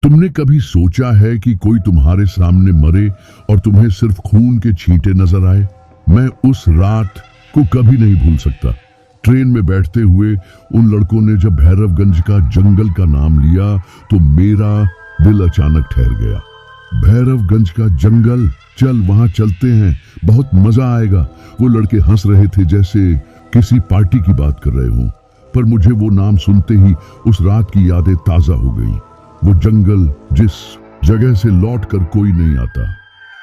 तुमने कभी सोचा है कि कोई तुम्हारे सामने मरे और तुम्हें सिर्फ खून के छींटे नजर आए? मैं उस रात को कभी नहीं भूल सकता। ट्रेन में बैठते हुए उन लड़कों ने जब भैरवगंज का जंगल का नाम लिया तो मेरा दिल अचानक ठहर गया। भैरवगंज का जंगल, चल वहां चलते हैं, बहुत मजा आएगा। वो लड़के हंस रहे थे जैसे किसी पार्टी की बात कर रहे हों, पर मुझे वो नाम सुनते ही उस रात की यादें ताजा हो गई। वो जंगल जिस जगह से लौट कर कोई नहीं आता।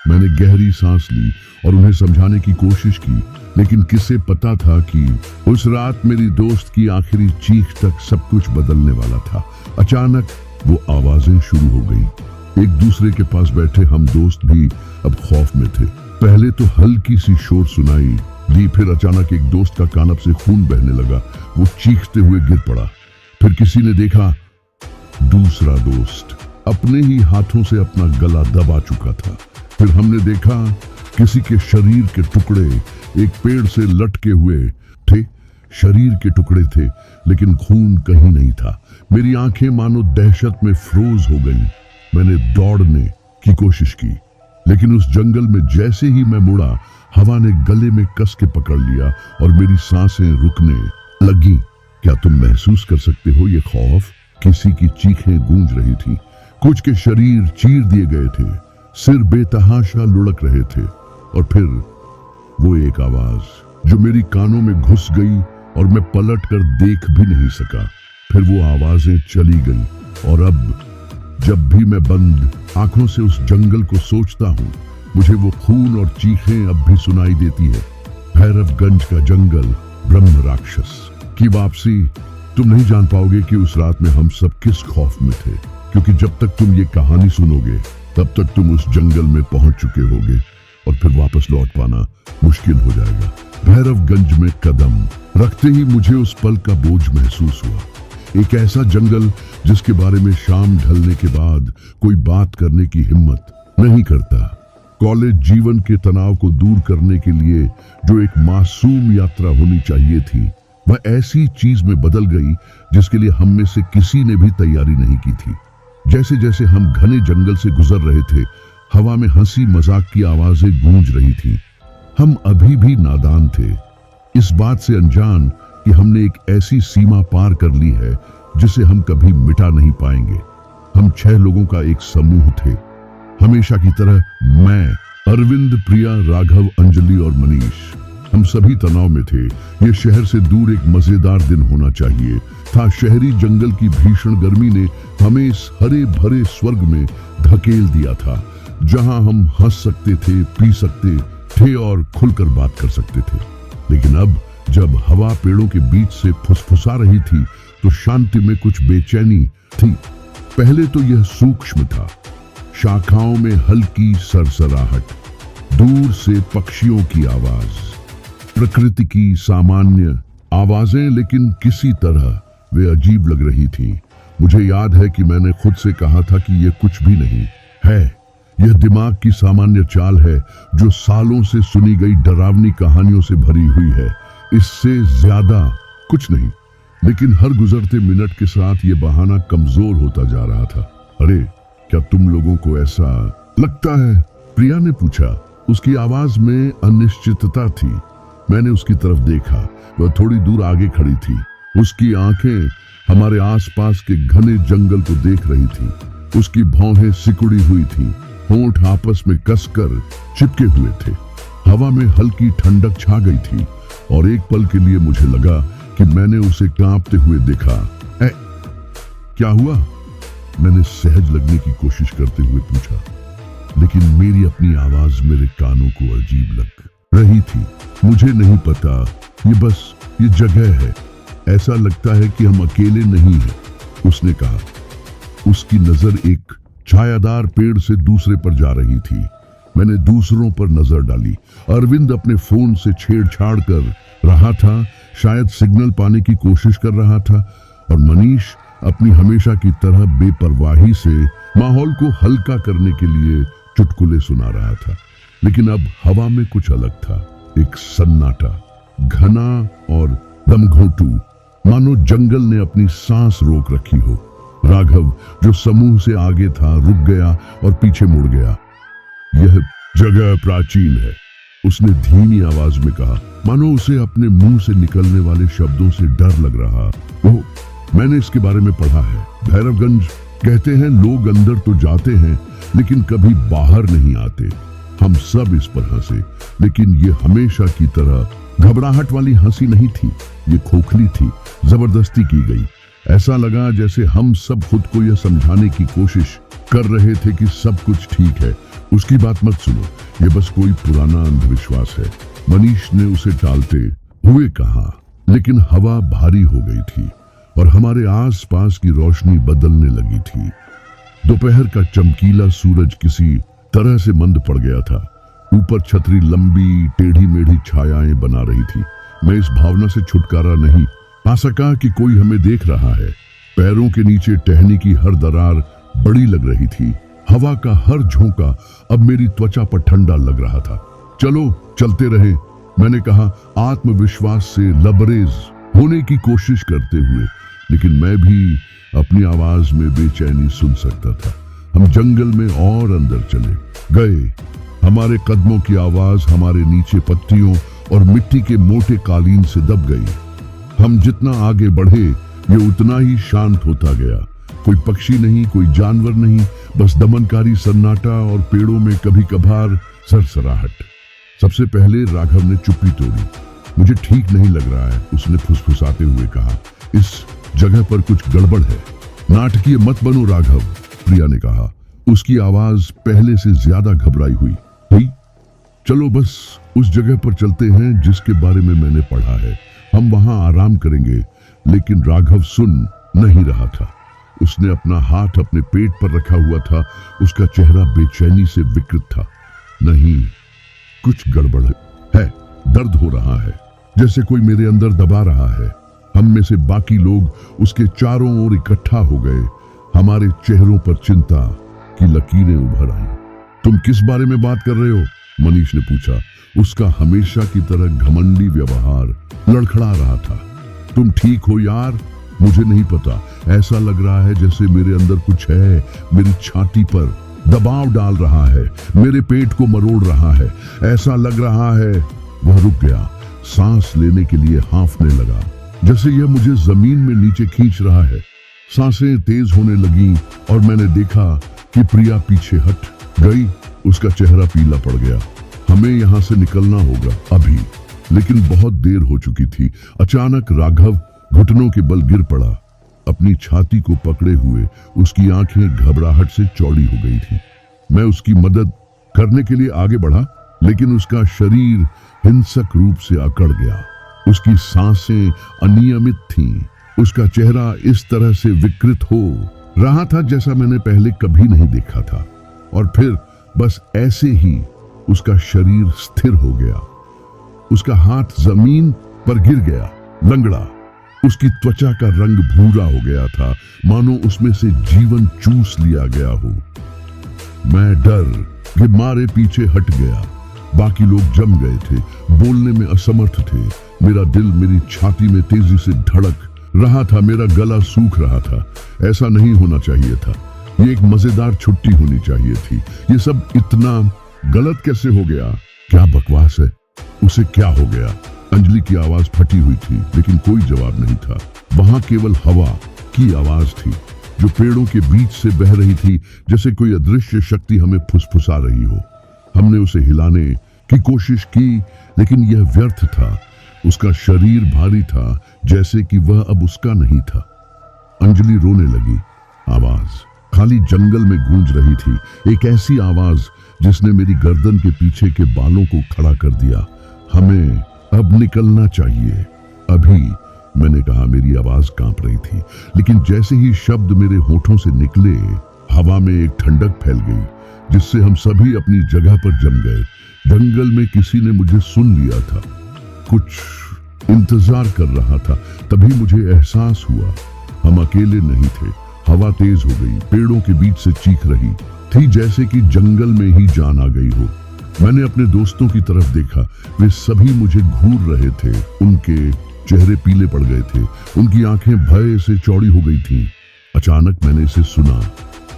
मैंने गहरी सांस ली और उन्हें समझाने की कोशिश की, लेकिन किसे पता था कि उस रात मेरी दोस्त की आखिरी चीख तक सब कुछ बदलने वाला था। अचानक वो आवाजें शुरू हो गई। एक दूसरे के पास बैठे हम दोस्त भी अब खौफ में थे। पहले तो हल्की सी शोर सुनाई दी, फिर अचानक एक दोस्त का कानप से खून बहने लगा। वो चीखते हुए गिर पड़ा। फिर किसी ने देखा, दूसरा दोस्त अपने ही हाथों से अपना गला दबा चुका था। फिर हमने देखा किसी के शरीर के टुकड़े एक पेड़ से लटके हुए थे। शरीर के टुकड़े थे, लेकिन खून कहीं नहीं था। मेरी आंखें मानो दहशत में फ्रोज हो गईं। मैंने दौड़ने की कोशिश की, लेकिन उस जंगल में जैसे ही मैं मुड़ा, हवा ने गले में कस के पकड़ लिया और मेरी सांसें रुकने लगी। क्या तुम महसूस कर सकते हो ये खौफ? किसी की चीखें गूंज रही थी, कुछ के शरीर चीर दिए गए थे, सिर बेतहाशा लुढ़क रहे थे, और फिर वो एक आवाज जो मेरी कानों में घुस गई और मैं पलट कर देख भी नहीं सका। फिर वो आवाजें चली गई और अब जब भी मैं बंद आंखों से उस जंगल को सोचता हूँ, मुझे वो खून और चीखें अब भी सुनाई देती है। भैरवगंज का जंगल, ब्रह्म राक्षस की वापसी। तुम नहीं जान पाओगे कि उस रात में हम सब किस खौफ में थे, क्योंकि जब तक तुम ये कहानी सुनोगे तब तक तुम उस जंगल में पहुंच चुके होगे और फिर वापस लौट पाना मुश्किल हो जाएगा। भैरवगंज में कदम रखते ही मुझे उस पल का बोझ महसूस हुआ। एक ऐसा जंगल जिसके बारे में शाम ढलने के बाद कोई बात करने की हिम्मत नहीं करता। कॉलेज जीवन के तनाव को दूर करने के लिए जो एक मासूम यात्रा होनी चाहिए थी, वह ऐसी चीज में बदल गई जिसके लिए हम में से किसी ने भी तैयारी नहीं की थी। जैसे जैसे हम घने जंगल से गुजर रहे थे, हवा में हंसी मजाक की आवाजें गूंज रही थीं। हम अभी भी नादान थे, इस बात से अनजान कि हमने एक ऐसी सीमा पार कर ली है जिसे हम कभी मिटा नहीं पाएंगे। हम 6 लोगों का एक समूह थे। हमेशा की तरह मैं, अरविंद, प्रिया, राघव, अंजलि और मनीष, हम सभी तनाव में थे। ये शहर से दूर एक मजेदार दिन होना चाहिए था। शहरी जंगल की भीषण गर्मी ने हमें इस हरे भरे स्वर्ग में धकेल दिया था, जहां हम हंस सकते थे, पी सकते थे और खुलकर बात कर सकते थे। लेकिन अब जब हवा पेड़ों के बीच से फुसफुसा रही थी तो शांति में कुछ बेचैनी थी। पहले तो यह सूक्ष्म था, शाखाओं में हल्की सरसराहट, दूर से पक्षियों की आवाज, प्रकृति की सामान्य आवाजें, लेकिन किसी तरह वे अजीब लग रही थीं। मुझे याद है कि मैंने खुद से कहा था कि यह कुछ भी नहीं है, यह दिमाग की सामान्य चाल है जो सालों से सुनी गई डरावनी कहानियों से भरी हुई है, इससे ज्यादा कुछ नहीं। लेकिन हर गुजरते मिनट के साथ ये बहाना कमजोर होता जा रहा था। अरे, क्या तुम लोगों को ऐसा लगता है? प्रिया ने पूछा। उसकी आवाज में अनिश्चितता थी। मैंने उसकी तरफ देखा। वह थोड़ी दूर आगे खड़ी थी। उसकी आंखें हमारे आसपास के घने जंगल को देख रही थी। उसकी भौहें सिकुड़ी हुई थी, होंठ आपस में कसकर चिपके हुए थे। हवा में हल्की ठंडक छा गई थी और एक पल के लिए मुझे लगा कि मैंने उसे कांपते हुए देखा। क्या हुआ? मैंने सहज लगने की कोशिश करते हुए पूछा, लेकिन मेरी अपनी आवाज मेरे कानों को अजीब लग रही थी। मुझे नहीं पता, ये जगह है। ऐसा लगता है कि हम अकेले नहीं हैं, उसने कहा। उसकी नजर एक छायादार पेड़ से दूसरे पर जा रही थी। मैंने दूसरों पर नजर डाली। अरविंद अपने फोन से छेड़छाड़ कर रहा था, शायद सिग्नल पाने की कोशिश कर रहा था, और मनीष अपनी हमेशा की तरह बेपरवाही से माहौल को हल्का करने के लिए चुटकुले सुना रहा था। लेकिन अब हवा में कुछ अलग था, एक सन्नाटा, घना और दमघोंटू, मानो जंगल ने अपनी सांस रोक रखी हो। राघव, जो समूह से आगे था, रुक गया और पीछे मुड़ गया। यह जगह प्राचीन है, उसने धीमी आवाज में कहा, मानो उसे अपने मुंह से निकलने वाले शब्दों से डर लग रहा। ओह, मैंने इसके बारे में पढ़ा है। भैरवगंज कहते हैं लोग अंदर तो जाते हैं लेकिन कभी बाहर नहीं आते। हम सब इस पर हंसे, लेकिन ये हमेशा की तरह घबराहट वाली हंसी नहीं थी, ये खोखली थी, जबरदस्ती की गई। ऐसा लगा जैसे हम सब खुद को यह समझाने की कोशिश कर रहे थे कि सब कुछ ठीक है। उसकी बात मत सुनो, ये बस कोई पुराना अंधविश्वास है। मनीष ने उसे टालते हुए कहा, लेकिन हवा भारी हो गई थी और हमारे आसपास की रोशनी बदलने लगी थी। दोपहर का चमकीला सूरज किसी तरह से मंद पड़ गया था। ऊपर छतरी लंबी टेढ़ी मेढ़ी छायाएं बना रही थी। मैं इस भावना से छुटकारा नहीं पा सका कि कोई हमें देख रहा है। पैरों के नीचे टहनी की हर दरार बड़ी लग रही थी। हवा का हर झोंका अब मेरी त्वचा पर ठंडा लग रहा था। चलो चलते रहे, मैंने कहा, आत्मविश्वास से लबरेज होने की कोशिश करते हुए, लेकिन मैं भी अपनी आवाज में बेचैनी सुन सकता था। हम जंगल में और अंदर चले गए। हमारे कदमों की आवाज हमारे नीचे पत्तियों और मिट्टी के मोटे कालीन से दब गई। हम जितना आगे बढ़े ये उतना ही शांत होता गया। कोई पक्षी नहीं, कोई जानवर नहीं, बस दमनकारी सन्नाटा और पेड़ों में कभी कभार सरसराहट। सबसे पहले राघव ने चुप्पी तोड़ी। मुझे ठीक नहीं लग रहा है, उसने फुसफुसाते हुए कहा। इस जगह पर कुछ गड़बड़ है। नाटकीय मत बनो राघव, प्रिया ने कहा। उसकी आवाज पहले से ज्यादा घबराई हुई। चलो बस उस जगह पर चलते हैं जिसके बारे में मैंने पढ़ा है। हम वहां आराम करेंगे। लेकिन राघव सुन नहीं रहा था। उसने अपना हाथ अपने पेट पर रखा हुआ था। उसका चेहरा बेचैनी से विकृत था। नहीं, कुछ गड़बड़ है। दर्द हो रहा है, जैसे कोई मेरे अंदर दबा रहा है। हम में से बाकी लोग उसके चारों ओर इकट्ठा हो गए। हमारे चेहरों पर चिंता की लकीरें उभर आईं। तुम किस बारे में बात कर रहे हो? मनीष ने पूछा। उसका हमेशा की तरह घमंडी व्यवहार लड़खड़ा रहा था। तुम ठीक हो यार? मुझे नहीं पता, ऐसा लग रहा है जैसे मेरे अंदर कुछ है, मेरी छाती पर दबाव डाल रहा है, मेरे पेट को मरोड़ रहा है, ऐसा लग रहा है। वह रुक गया, सांस लेने के लिए हांफने लगा, जैसे यह मुझे जमीन में नीचे खींच रहा है। सांसें तेज होने लगी और मैंने देखा कि प्रिया पीछे हट गई। उसका चेहरा पीला पड़ गया। हमें यहाँ से निकलना होगा अभी, लेकिन बहुत देर हो चुकी थी। अचानक राघव घुटनों के बल गिर पड़ा। अपनी छाती को पकड़े हुए उसकी आंखें घबराहट से चौड़ी हो गई थी। मैं उसकी मदद करने के लिए आगे बढ़ा, लेकिन उसका शरीर हिंसक रूप से अकड़ गया। उसकी सांसें अनियमित थीं। उसका चेहरा इस तरह से विकृत हो रहा था जैसा मैंने पहले कभी नहीं देखा था। और फिर बस ऐसे ही उसका शरीर स्थिर हो गया। उसका हाथ जमीन पर गिर गया, लंगड़ा। उसकी त्वचा का रंग भूरा हो गया था, मानो उसमें से जीवन चूस लिया गया हो। मैं डर के मारे पीछे हट गया। बाकी लोग जम गए थे, बोलने में असमर्थ थे। मेरा दिल मेरी छाती में तेजी से धड़क रहा था। मेरा गला सूख रहा था। ऐसा नहीं होना चाहिए था। ये एक मजेदार छुट्टी होनी चाहिए थी। ये सब इतना गलत कैसे हो गया? क्या बकवास है? उसे क्या हो गया? अंजलि की आवाज फटी हुई थी, लेकिन कोई जवाब नहीं था। वहां केवल हवा की आवाज थी, जो पेड़ों के बीच से बह रही थी, जैसे कोई अदृश्य शक्ति हमें फुसफुसा रही हो। हमने उसे हिलाने की कोशिश की, लेकिन यह व्यर्थ था। उसका शरीर भारी था, जैसे कि वह अब उसका नहीं था। अंजलि रोने लगी। आवाज खाली जंगल में गूंज रही थी, एक ऐसी आवाज जिसने मेरी गर्दन के पीछे के बालों को खड़ा कर दिया। हमें अब निकलना चाहिए, अभी, मैंने कहा। मेरी आवाज कांप रही थी, लेकिन जैसे ही शब्द मेरे होठों से निकले, हवा में एक ठंडक फैल गई, जिससे हम सभी अपनी जगह पर जम गए। जंगल में किसी ने मुझे सुन लिया था, कुछ इंतजार कर रहा था। तभी मुझे एहसास हुआ हम अकेले नहीं थे। हवा तेज हो गई, पेड़ों के बीच से चीख रही थी, जैसे कि जंगल में ही जान आ गई हो। मैंने अपने दोस्तों की तरफ देखा। वे सभी मुझे घूर रहे थे। उनके चेहरे पीले पड़ गए थे, उनकी आंखें भय से चौड़ी हो गई थीं। अचानक मैंने इसे सुना,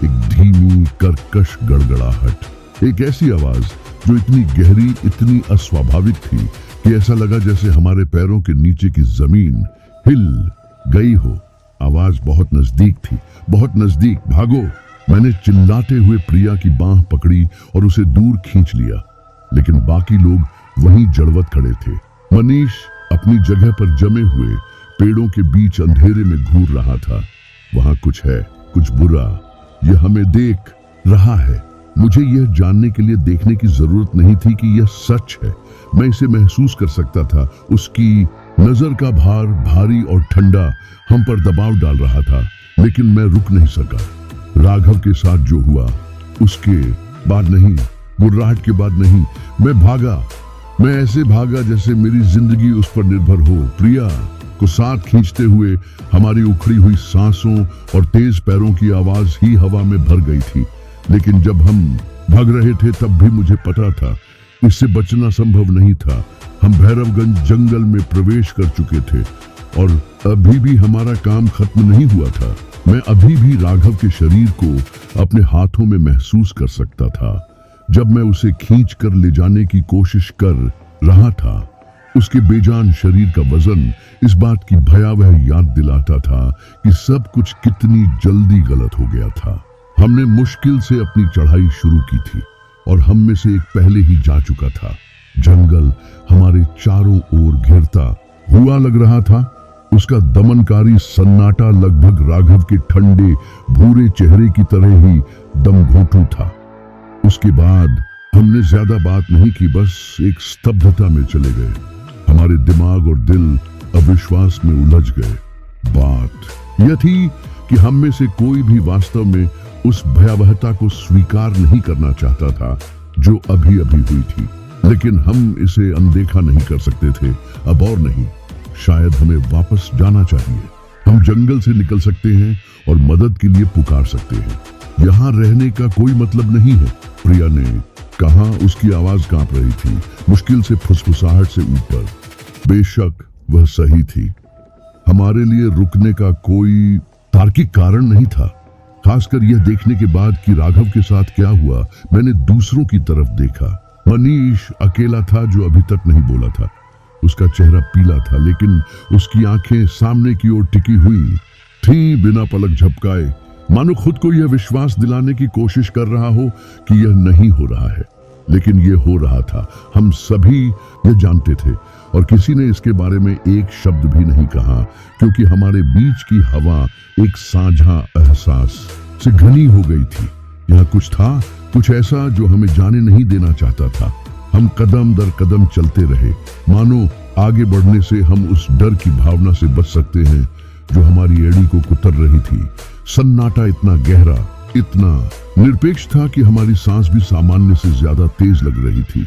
एक धीमी कर्कश गड़गड़ाहट, एक ऐसी आवाज जो इतनी गहरी, इतनी अस्वाभाविक थी कि ऐसा लगा जैसे हमारे पैरों के नीचे की जमीन हिल गई हो। आवाज बहुत नजदीक थी, बहुत नजदीक। भागो! मैंने चिल्लाते हुए प्रिया की बांह पकड़ी और उसे दूर खींच लिया, लेकिन बाकी लोग वहीं जड़वत खड़े थे। मनीष अपनी जगह पर जमे हुए पेड़ों के बीच अंधेरे में घूर रहा था। वहां कुछ है, कुछ बुरा, यह हमें देख रहा है। मुझे यह जानने के लिए देखने की जरूरत नहीं थी कि यह सच है। मैं इसे महसूस कर सकता था। उसकी नजर का भार भारी और ठंडा हम पर दबाव डाल रहा था, लेकिन मैं रुक नहीं सका। राघव के साथ जो हुआ उसके बाद नहीं, गुर्राहट के बाद नहीं, मैं भागा। मैं ऐसे भागा जैसे मेरी जिंदगी उस पर निर्भर हो। प्रिया को साथ खींचते हुए हमारी उखड़ी हुई सांसों और तेज पैरों की आवाज ही हवा में भर गई थी। लेकिन जब हम भाग रहे थे तब भी मुझे पता था इससे बचना संभव नहीं था। हम भैरवगंज जंगल में प्रवेश कर चुके थे और अभी भी हमारा काम खत्म नहीं हुआ था। मैं अभी भी राघव के शरीर को अपने हाथों में महसूस कर सकता था। जब मैं उसे खींच कर ले जाने की कोशिश कर रहा था, उसके बेजान शरीर का वजन इस बात की भयावह याद दिलाता था कि सब कुछ कितनी जल्दी गलत हो गया था। हमने मुश्किल से अपनी चढ़ाई शुरू की थी और हम में से एक पहले ही जा चुका था। जंगल हमारे चारों ओर घिरता हुआ लग रहा था। उसका दमनकारी सन्नाटा लगभग राघव के ठंडे भूरे चेहरे की तरह ही दमघोंटू था। उसके बाद हमने ज्यादा बात नहीं की, बस एक स्तब्धता में चले गए। हमारे दिमाग और दिल अविश्वास में उलझ गए। बात यह थी कि हम में से कोई भी वास्तव में उस भयावहता को स्वीकार नहीं करना चाहता था जो अभी अभी हुई थी, लेकिन हम इसे अनदेखा नहीं कर सकते थे। अब और नहीं, शायद हमें वापस जाना चाहिए। हम जंगल से निकल सकते हैं और मदद के लिए पुकार सकते हैं। यहाँ रहने का कोई मतलब नहीं है, प्रिया ने कहा। उसकी आवाज कांप रही थी, मुश्किल से फुसफुसाहट से ऊपर। बेशक वह सही थी। हमारे लिए रुकने का कोई तार्किक कारण नहीं था, खासकर यह देखने के बाद कि राघव के साथ क्या हुआ। मैंने दूसरों की तरफ देखा। मनीष अकेला था जो अभी तक नहीं बोला था। उसका चेहरा पीला था, लेकिन उसकी आंखें सामने की ओर टिकी हुई थीं, बिना पलक झपकाए, मानो खुद को यह विश्वास दिलाने की कोशिश कर रहा हो कि यह नहीं हो रहा है। लेकिन यह हो रहा था। हम सभी यह जानते थे और किसी ने इसके बारे में एक शब्द भी नहीं कहा, क्योंकि हमारे बीच की हवा एक साझा एहसास से घनी हो गई थी। यहाँ कुछ था, कुछ ऐसा जो हमें जाने नहीं देना चाहता था। हम कदम दर कदम चलते रहे, मानो आगे बढ़ने से हम उस डर की भावना से बच सकते हैं जो हमारी एड़ी को कुतर रही थी। सन्नाटा इतना गहरा, इतना निरपेक्ष था कि हमारी सांस भी सामान्य से ज्यादा तेज लग रही थी।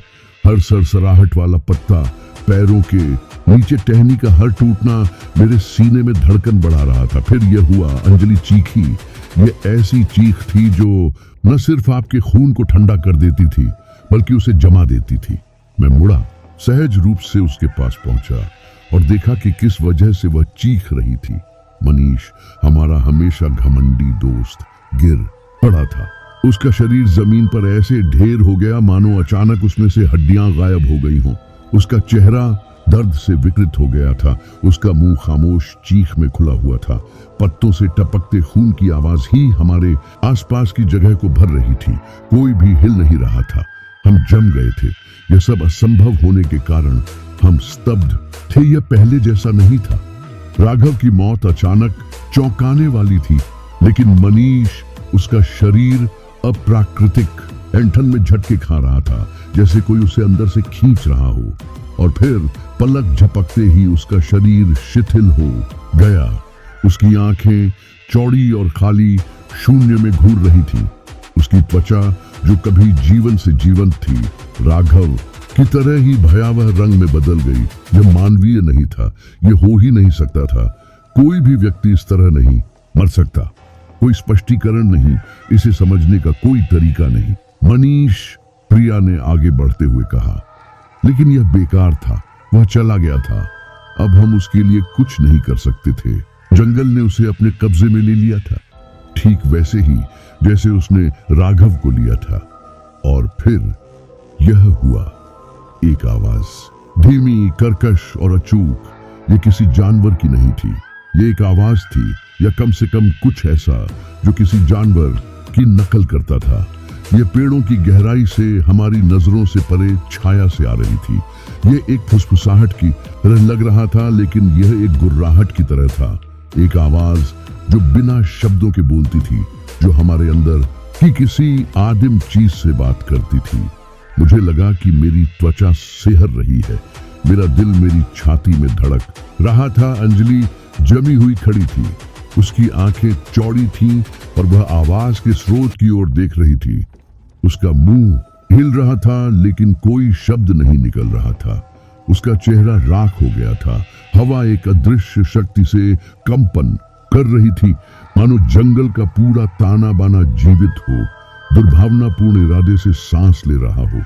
हर सरसराहट वाला पत्ता, पैरों के नीचे टहनी का हर टूटना मेरे सीने में धड़कन बढ़ा रहा था। फिर यह हुआ, अंजलि चीखी। यह ऐसी चीख थी जो न सिर्फ आपके खून को ठंडा कर देती थी, बल्कि उसे जमा देती थी। मैं मुड़ा, सहज रूप से उसके पास पहुंचा और देखा कि किस वजह से वह चीख रही थी। मनीष, हमारा हमेशा घमंडी दोस्त, गिर पड़ा था। उसका शरीर जमीन पर ऐसे ढेर हो गया मानो अचानक उसमें से हड्डियां गायब हो गई हों। उसका चेहरा दर्द से विकृत हो गया था। उसका मुंह खामोश चीख में खुला हुआ था। पत्तों से टपकते खून की आवाज ही हमारे आसपास की जगह को भर रही थी। कोई भी हिल नहीं रहा था। हम जम गए थे। यह सब असंभव होने के कारण हम स्तब्ध थे। यह पहले जैसा नहीं था। राघव की मौत अचानक चौंकाने वाली थी, लेकिन मनीष, उसका शरीर अप्राकृतिक ऐंठन में झटके खा रहा था, जैसे कोई उसे अंदर से खींच रहा हो। और फिर पलक झपकते ही उसका शरीर शिथिल हो गया। उसकी आंखें चौड़ी और खाली शून्य में घूर रही थी। उसकी त्वचा, जो कभी जीवन से जीवंत थी, राघव की तरह ही भयावह रंग में बदल गई। यह मानवीय नहीं था। यह हो ही नहीं सकता था। कोई भी व्यक्ति इस तरह नहीं मर सकता। कोई स्पष्टीकरण नहीं, इसे समझने का कोई तरीका नहीं। मनीष, प्रिया ने आगे बढ़ते हुए कहा। लेकिन यह बेकार था। वह चला गया था। अब हम उसके लिए कुछ नहीं कर सकते थे। जंगल ने उसे अपने कब्जे में ले लिया था। ठीक वैसे ही जैसे उसने राघव को लिया था। और फिर यह हुआ। एक आवाज, धीमी, कर्कश और अचूक। ये किसी जानवर की नहीं थी। ये एक आवाज थी, या कम से कम कुछ ऐसा जो किसी जानवर की नकल करता था। ये पेड़ों की गहराई से, हमारी नजरों से परे छाया से आ रही थी। ये एक फुसफुसाहट की तरह लग रहा था, लेकिन यह एक गुर्राहट की तरह था। एक आवाज जो बिना शब्दों के बोलती थी, जो हमारे अंदर की किसी आदिम चीज से बात करती थी। मुझे लगा कि मेरी त्वचा सिहर रही है। मेरा दिल मेरी छाती में धड़क रहा था। अंजलि जमी हुई खड़ी थी। उसकी आंखें चौड़ी थीं और वह आवाज के स्रोत की ओर देख रही थी। उसका मुंह हिल रहा था, लेकिन कोई शब्द नहीं निकल रहा था। उसका चेहरा राख हो गया था। हवा एक अदृश्य शक्ति से कंपन कर रही थी, मानो जंगल का पूरा ताना बाना जीवित हो, दुर्भावनापूर्ण इरादे से सांस ले रहा हो।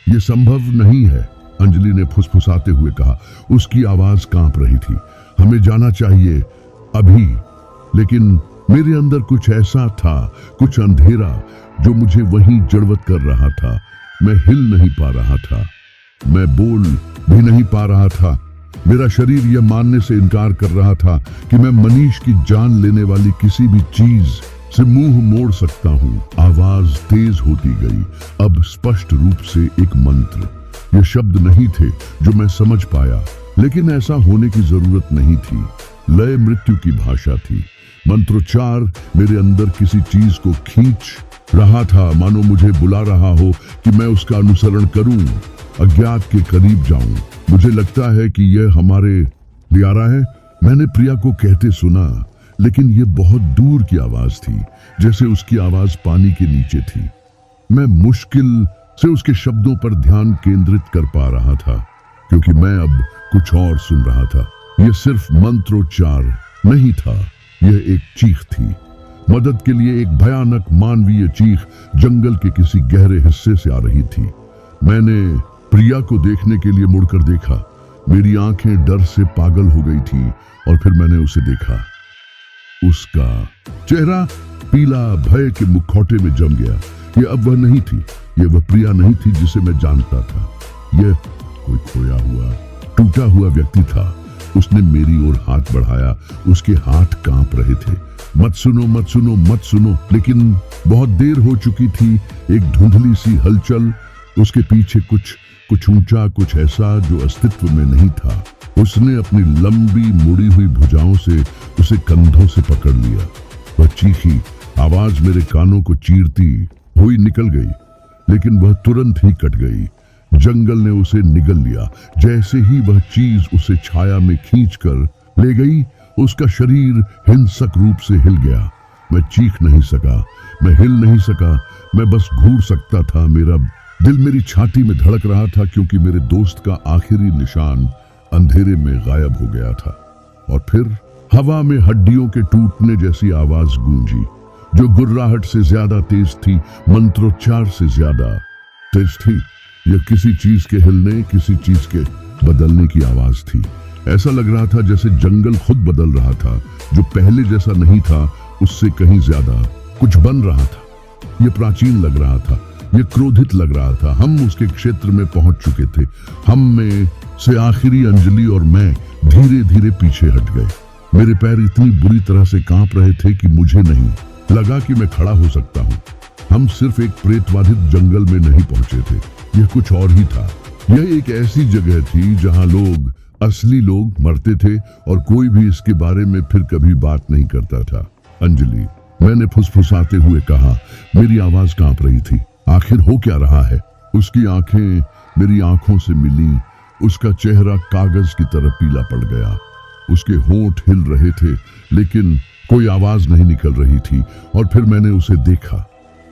यह संभव नहीं है, अंजलि ने फुसफुसाते हुए कहा। उसकी आवाज कांप रही थी। हमें जाना चाहिए अभी। लेकिन मेरे अंदर कुछ ऐसा था, कुछ अंधेरा, जो मुझे वहीं जड़वत कर रहा था। मैं हिल नहीं पा रहा था, मैं बोल भी नहीं पा रहा था। मेरा शरीर यह मानने से इनकार कर रहा था कि मैं मनीष की जान लेने वाली किसी भी चीज से मुंह मोड़ सकता हूँ। आवाज तेज होती गई, अब स्पष्ट रूप से एक मंत्र। ये शब्द नहीं थे जो मैं समझ पाया, लेकिन ऐसा होने की जरूरत नहीं थी। लय मृत्यु की भाषा थी। मंत्रोच्चार मेरे अंदर किसी चीज को खींच रहा था, मानो मुझे बुला रहा हो कि मैं उसका अनुसरण करूं, अज्ञात के करीब जाऊं। मुझे लगता है कि यह हमारे लिए आ रहा है, मैंने प्रिया को कहते सुना, लेकिन यह बहुत दूर की आवाज थी, जैसे उसकी आवाज पानी के नीचे थी। मैं मुश्किल से उसके शब्दों पर ध्यान केंद्रित कर पा रहा था, क्योंकि मैं अब कुछ और सुन रहा था। यह सिर्फ मंत्रोच्चार नहीं था, यह एक चीख थी, मदद के लिए एक भयानक मानवीय चीख, जंगल के किसी गहरे हिस्से से आ रही थी। मैंने प्रिया को देखने के लिए मुड़कर देखा। मेरी आंखें डर से पागल हो गई थी, और फिर मैंने उसे देखा। उसका चेहरा पीला भय के मुखौटे में जम गया। यह अब वह नहीं थी, यह वह प्रिया नहीं थी जिसे मैं जानता था। यह कोई खोया हुआ, टूटा हुआ व्यक्ति था। उसने मेरी ओर हाथ बढ़ाया। उसके हाथ कांप रहे थे। मत सुनो, मत सुनो, मत सुनो। लेकिन बहुत देर हो चुकी थी। एक धुंधली सी हलचल, उसके पीछे कुछ ऊंचा, कुछ ऐसा जो अस्तित्व में नहीं था। उसने अपनी लंबी मुड़ी हुई भुजाओं से उसे कंधों से पकड़ लिया। वह चीखी, आवाज मेरे कानों को चीरती हुई निकल गई, लेकिन वह तुरंत ही कट गई। जंगल ने उसे निगल लिया। जैसे ही वह चीज उसे छाया में खींचकर ले गई, उसका शरीर हिंसक रूप से हिल गया। मैं चीख नहीं सका, मैं हिल नहीं सका, मैं बस घूर सकता था। मेरा दिल मेरी छाती में धड़क रहा था, क्योंकि मेरे दोस्त का आखिरी निशान अंधेरे में गायब हो गया था। और फिर हवा में हड्डियों के टूटने जैसी आवाज गूंजी, जो गुर्राहट से ज्यादा तेज थी, मंत्रोच्चार से ज्यादा तेज थी। यह किसी चीज के हिलने, किसी चीज के बदलने की आवाज थी। ऐसा लग रहा था जैसे जंगल खुद बदल रहा था, जो पहले जैसा नहीं था, उससे कहीं ज्यादा कुछ बन रहा था। यह प्राचीन लग रहा था, यह क्रोधित लग रहा था। हम उसके क्षेत्र में पहुंच चुके थे। हम में से आखिरी अंजलि और मैं धीरे धीरे पीछे हट गए। मेरे पैर इतनी बुरी तरह से कांप रहे थे कि मुझे नहीं लगा कि मैं खड़ा हो सकता हूँ। हम सिर्फ एक प्रेतवाधित जंगल में नहीं पहुंचे थे, यह कुछ और ही था। यह एक ऐसी जगह थी जहां लोग, असली लोग, मरते थे, और कोई भी इसके बारे में फिर कभी बात नहीं करता था। अंजलि, मैंने फुसफुसाते हुए कहा। मेरी आवाज कांप रही थी। आखिर हो क्या रहा है? उसकी आंखें मेरी आंखों से मिली। उसका चेहरा कागज की तरह पीला पड़ गया। उसके होंठ हिल रहे थे, लेकिन कोई आवाज नहीं निकल रही थी। और फिर मैंने उसे देखा।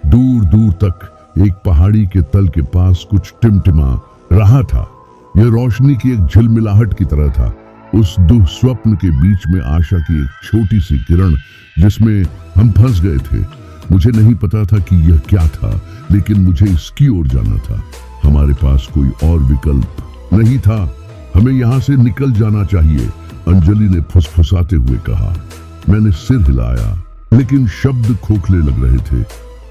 दूर दूर तक एक पहाड़ी के तल के पास कुछ टिमटिमा रहा था। यह रोशनी की एक झिलमिलाहट की तरह था। उस दुःस्वप्न के बीच में आशा की एक छोटी सी किरण, जिसमें हम फंस गए थे। मुझे नहीं पता था कि यह क्या था, लेकिन मुझे इसकी ओर जाना था। हमारे पास कोई और विकल्प नहीं था। हमें यहाँ से निकल जाना चाहिए, अंजलि ने फुसफुसाते हुए कहा। मैंने सिर हिलाया। लेकिन शब्द खोखले लग रहे थे।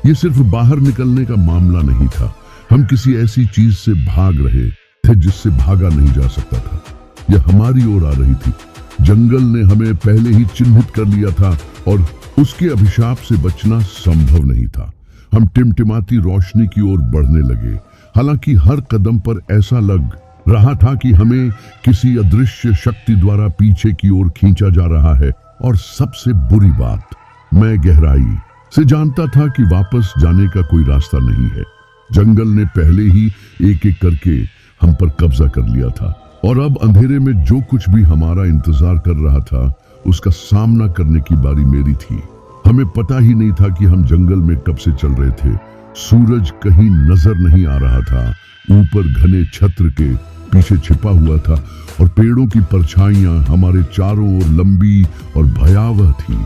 ये सिर्फ बाहर निकलने का मामला नहीं था, हम किसी ऐसी चीज से भाग रहे थे जिससे भागा नहीं जा सकता था। यह हमारी ओर आ रही थी। जंगल ने हमें पहले ही चिन्हित कर लिया था और उसके अभिशाप से बचना संभव नहीं था। हम टिमटिमाती रोशनी की ओर बढ़ने लगे, हालांकि हर कदम पर ऐसा लग रहा था कि हमें किसी अदृश्य शक्ति द्वारा पीछे की ओर खींचा जा रहा है। और सबसे बुरी बात, मैं गहराई से जानता था कि वापस जाने का कोई रास्ता नहीं है। जंगल ने पहले ही एक एक करके हम पर कब्जा कर लिया था और अब अंधेरे में जो कुछ भी हमारा इंतजार कर रहा था उसका सामना करने की बारी मेरी थी। हमें पता ही नहीं था कि हम जंगल में कब से चल रहे थे। सूरज कहीं नजर नहीं आ रहा था, ऊपर घने छत्र के पीछे छिपा हुआ था और पेड़ों की परछाइयां हमारे चारों ओर लंबी और भयावह थी।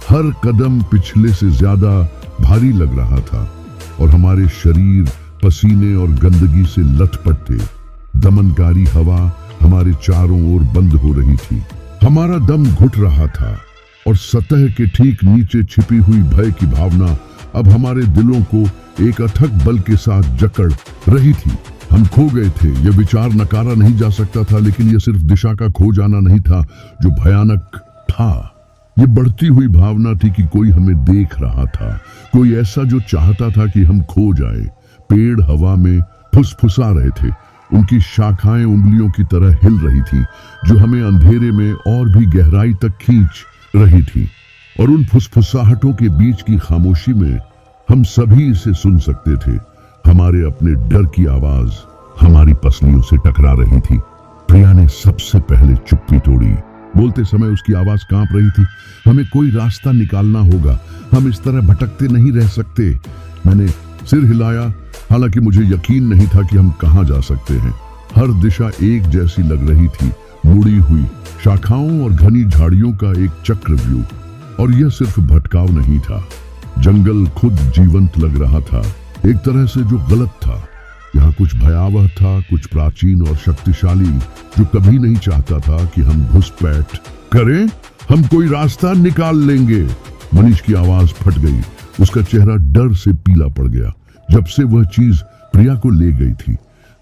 हर कदम पिछले से ज्यादा भारी लग रहा था और हमारे शरीर पसीने और गंदगी से लथपथ थे। दमनकारी हवा हमारे चारों ओर बंद हो रही थी, हमारा दम घुट रहा था और सतह के ठीक नीचे छिपी हुई भय की भावना अब हमारे दिलों को एक अथक बल के साथ जकड़ रही थी। हम खो गए थे। यह विचार नकारा नहीं जा सकता था, लेकिन यह सिर्फ दिशा का खो जाना नहीं था जो भयानक था। ये बढ़ती हुई भावना थी कि कोई हमें देख रहा था, कोई ऐसा जो चाहता था कि हम खो जाए। पेड़ हवा में फुसफुसा रहे थे, उनकी शाखाएं उंगलियों की तरह हिल रही थी जो हमें अंधेरे में और भी गहराई तक खींच रही थी। और उन फुसफुसाहटों के बीच की खामोशी में हम सभी इसे सुन सकते थे। हमारे अपने डर की आवाज हमारी पसलियों से टकरा रही थी। प्रिया ने सबसे पहले चुप्पी तोड़ी। बोलते समय उसकी आवाज कांप रही थी। हमें कोई रास्ता निकालना होगा, हम इस तरह भटकते नहीं रह सकते। मैंने सिर हिलाया, हालांकि मुझे यकीन नहीं था कि हम कहां जा सकते हैं। हर दिशा एक जैसी लग रही थी, मुड़ी हुई शाखाओं और घनी झाड़ियों का एक चक्रव्यूह। और यह सिर्फ भटकाव नहीं था, जंगल खुद जीवंत लग रहा था, एक तरह से जो गलत था। यहाँ कुछ भयावह था, कुछ प्राचीन और शक्तिशाली, जो कभी नहीं चाहता था कि हम घुसपैठ करें। हम कोई रास्ता निकाल लेंगे। मनीष की आवाज फट गई, उसका चेहरा डर से पीला पड़ गया। जब से वह चीज प्रिया को ले गई थी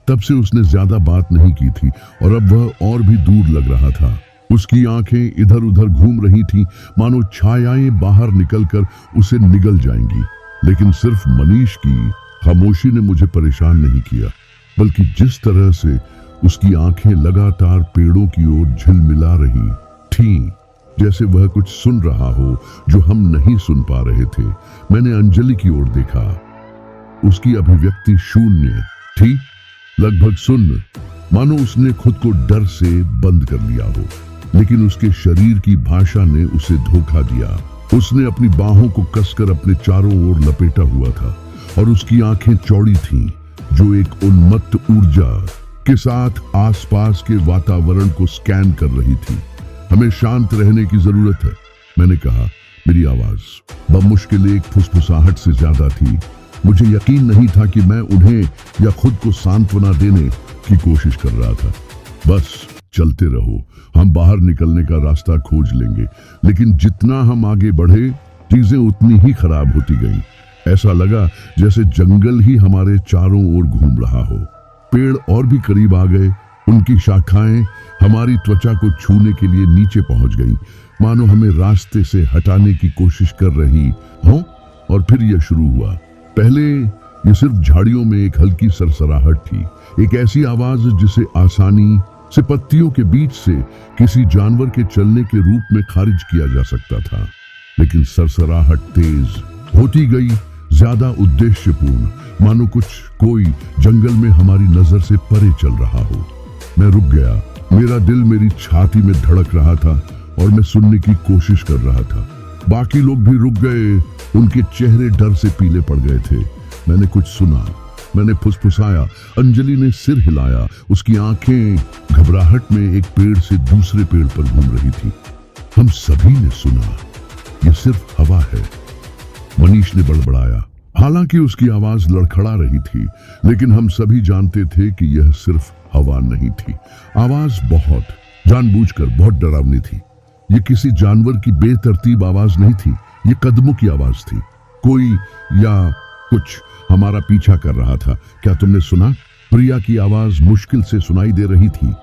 तब से उसने ज्यादा बात नहीं की थी और अब वह और भी दूर लग रहा था। उसकी आंखें इधर उधर घूम रही थीं, मानो छायाएं बाहर निकलकर उसे निगल जाएंगी। लेकिन सिर्फ मनीष की खामोशी ने मुझे परेशान नहीं किया, बल्कि जिस तरह से उसकी आंखें लगातार पेड़ों की ओर झिलमिला रही थीं, जैसे वह कुछ सुन रहा हो जो हम नहीं सुन पा रहे थे। मैंने अंजलि की ओर देखा, उसकी अभिव्यक्ति शून्य थी, लगभग शून्य, मानो उसने खुद को डर से बंद कर लिया हो। लेकिन उसके शरीर की भाषा ने उसे धोखा दिया। उसने अपनी बाहों को कसकर अपने चारों ओर लपेटा हुआ था और उसकी आंखें चौड़ी थीं, जो एक उन्मत्त ऊर्जा के साथ आसपास के वातावरण को स्कैन कर रही थी। हमें शांत रहने की जरूरत है, मैंने कहा। मेरी आवाज बमुश्किल एक फुसफुसाहट से ज्यादा थी। मुझे यकीन नहीं था कि मैं उन्हें या खुद को सांत्वना देने की कोशिश कर रहा था। बस चलते रहो, हम बाहर निकलने का रास्ता खोज लेंगे। लेकिन जितना हम आगे बढ़े, चीजें उतनी ही खराब होती गईं। ऐसा लगा जैसे जंगल ही हमारे चारों ओर घूम रहा हो। पेड़ और भी करीब आ गए, उनकी शाखाएं हमारी त्वचा को छूने के लिए नीचे पहुंच गईं, मानो हमें रास्ते से हटाने की कोशिश कर रही हों। और फिर यह शुरू हुआ। पहले ये सिर्फ झाड़ियों में एक हल्की सरसराहट थी, एक ऐसी आवाज जिसे आसानी से पत्तियों के बीच से किसी जानवर के चलने के रूप में खारिज किया जा सकता था। लेकिन सरसराहट तेज होती गई, ज्यादा उद्देश्यपूर्ण, मानो कोई जंगल में हमारी नजर से परे चल रहा हो। मैं रुक गया, मेरा दिल मेरी छाती में धड़क रहा था और मैं सुनने की कोशिश कर रहा था। बाकी लोग भी रुक गए, उनके चेहरे डर से पीले पड़ गए थे। मैंने कुछ सुना, मैंने फुसफुसाया, अंजलि ने सिर हिलाया, उसकी आंखें घबराहट में एक पेड़ से दूसरे पेड़ पर घूम रही थी। हम सभी ने सुना, यह सिर्फ हवा है, मनीष ने बड़बड़ाया। हालांकि उसकी आवाज लड़खड़ा रही थी, लेकिन हम सभी जानते थे कि यह सिर्फ हवा नहीं थी। आवाज जानबूझकर बहुत डरावनी थी। यह किसी जानवर की बेतरतीब आवाज नहीं थी, ये कदमों की आवाज थी। कोई या कुछ हमारा पीछा कर रहा था। क्या तुमने सुना? प्रिया की आवाज मुश्किल से सुनाई दे रही थी,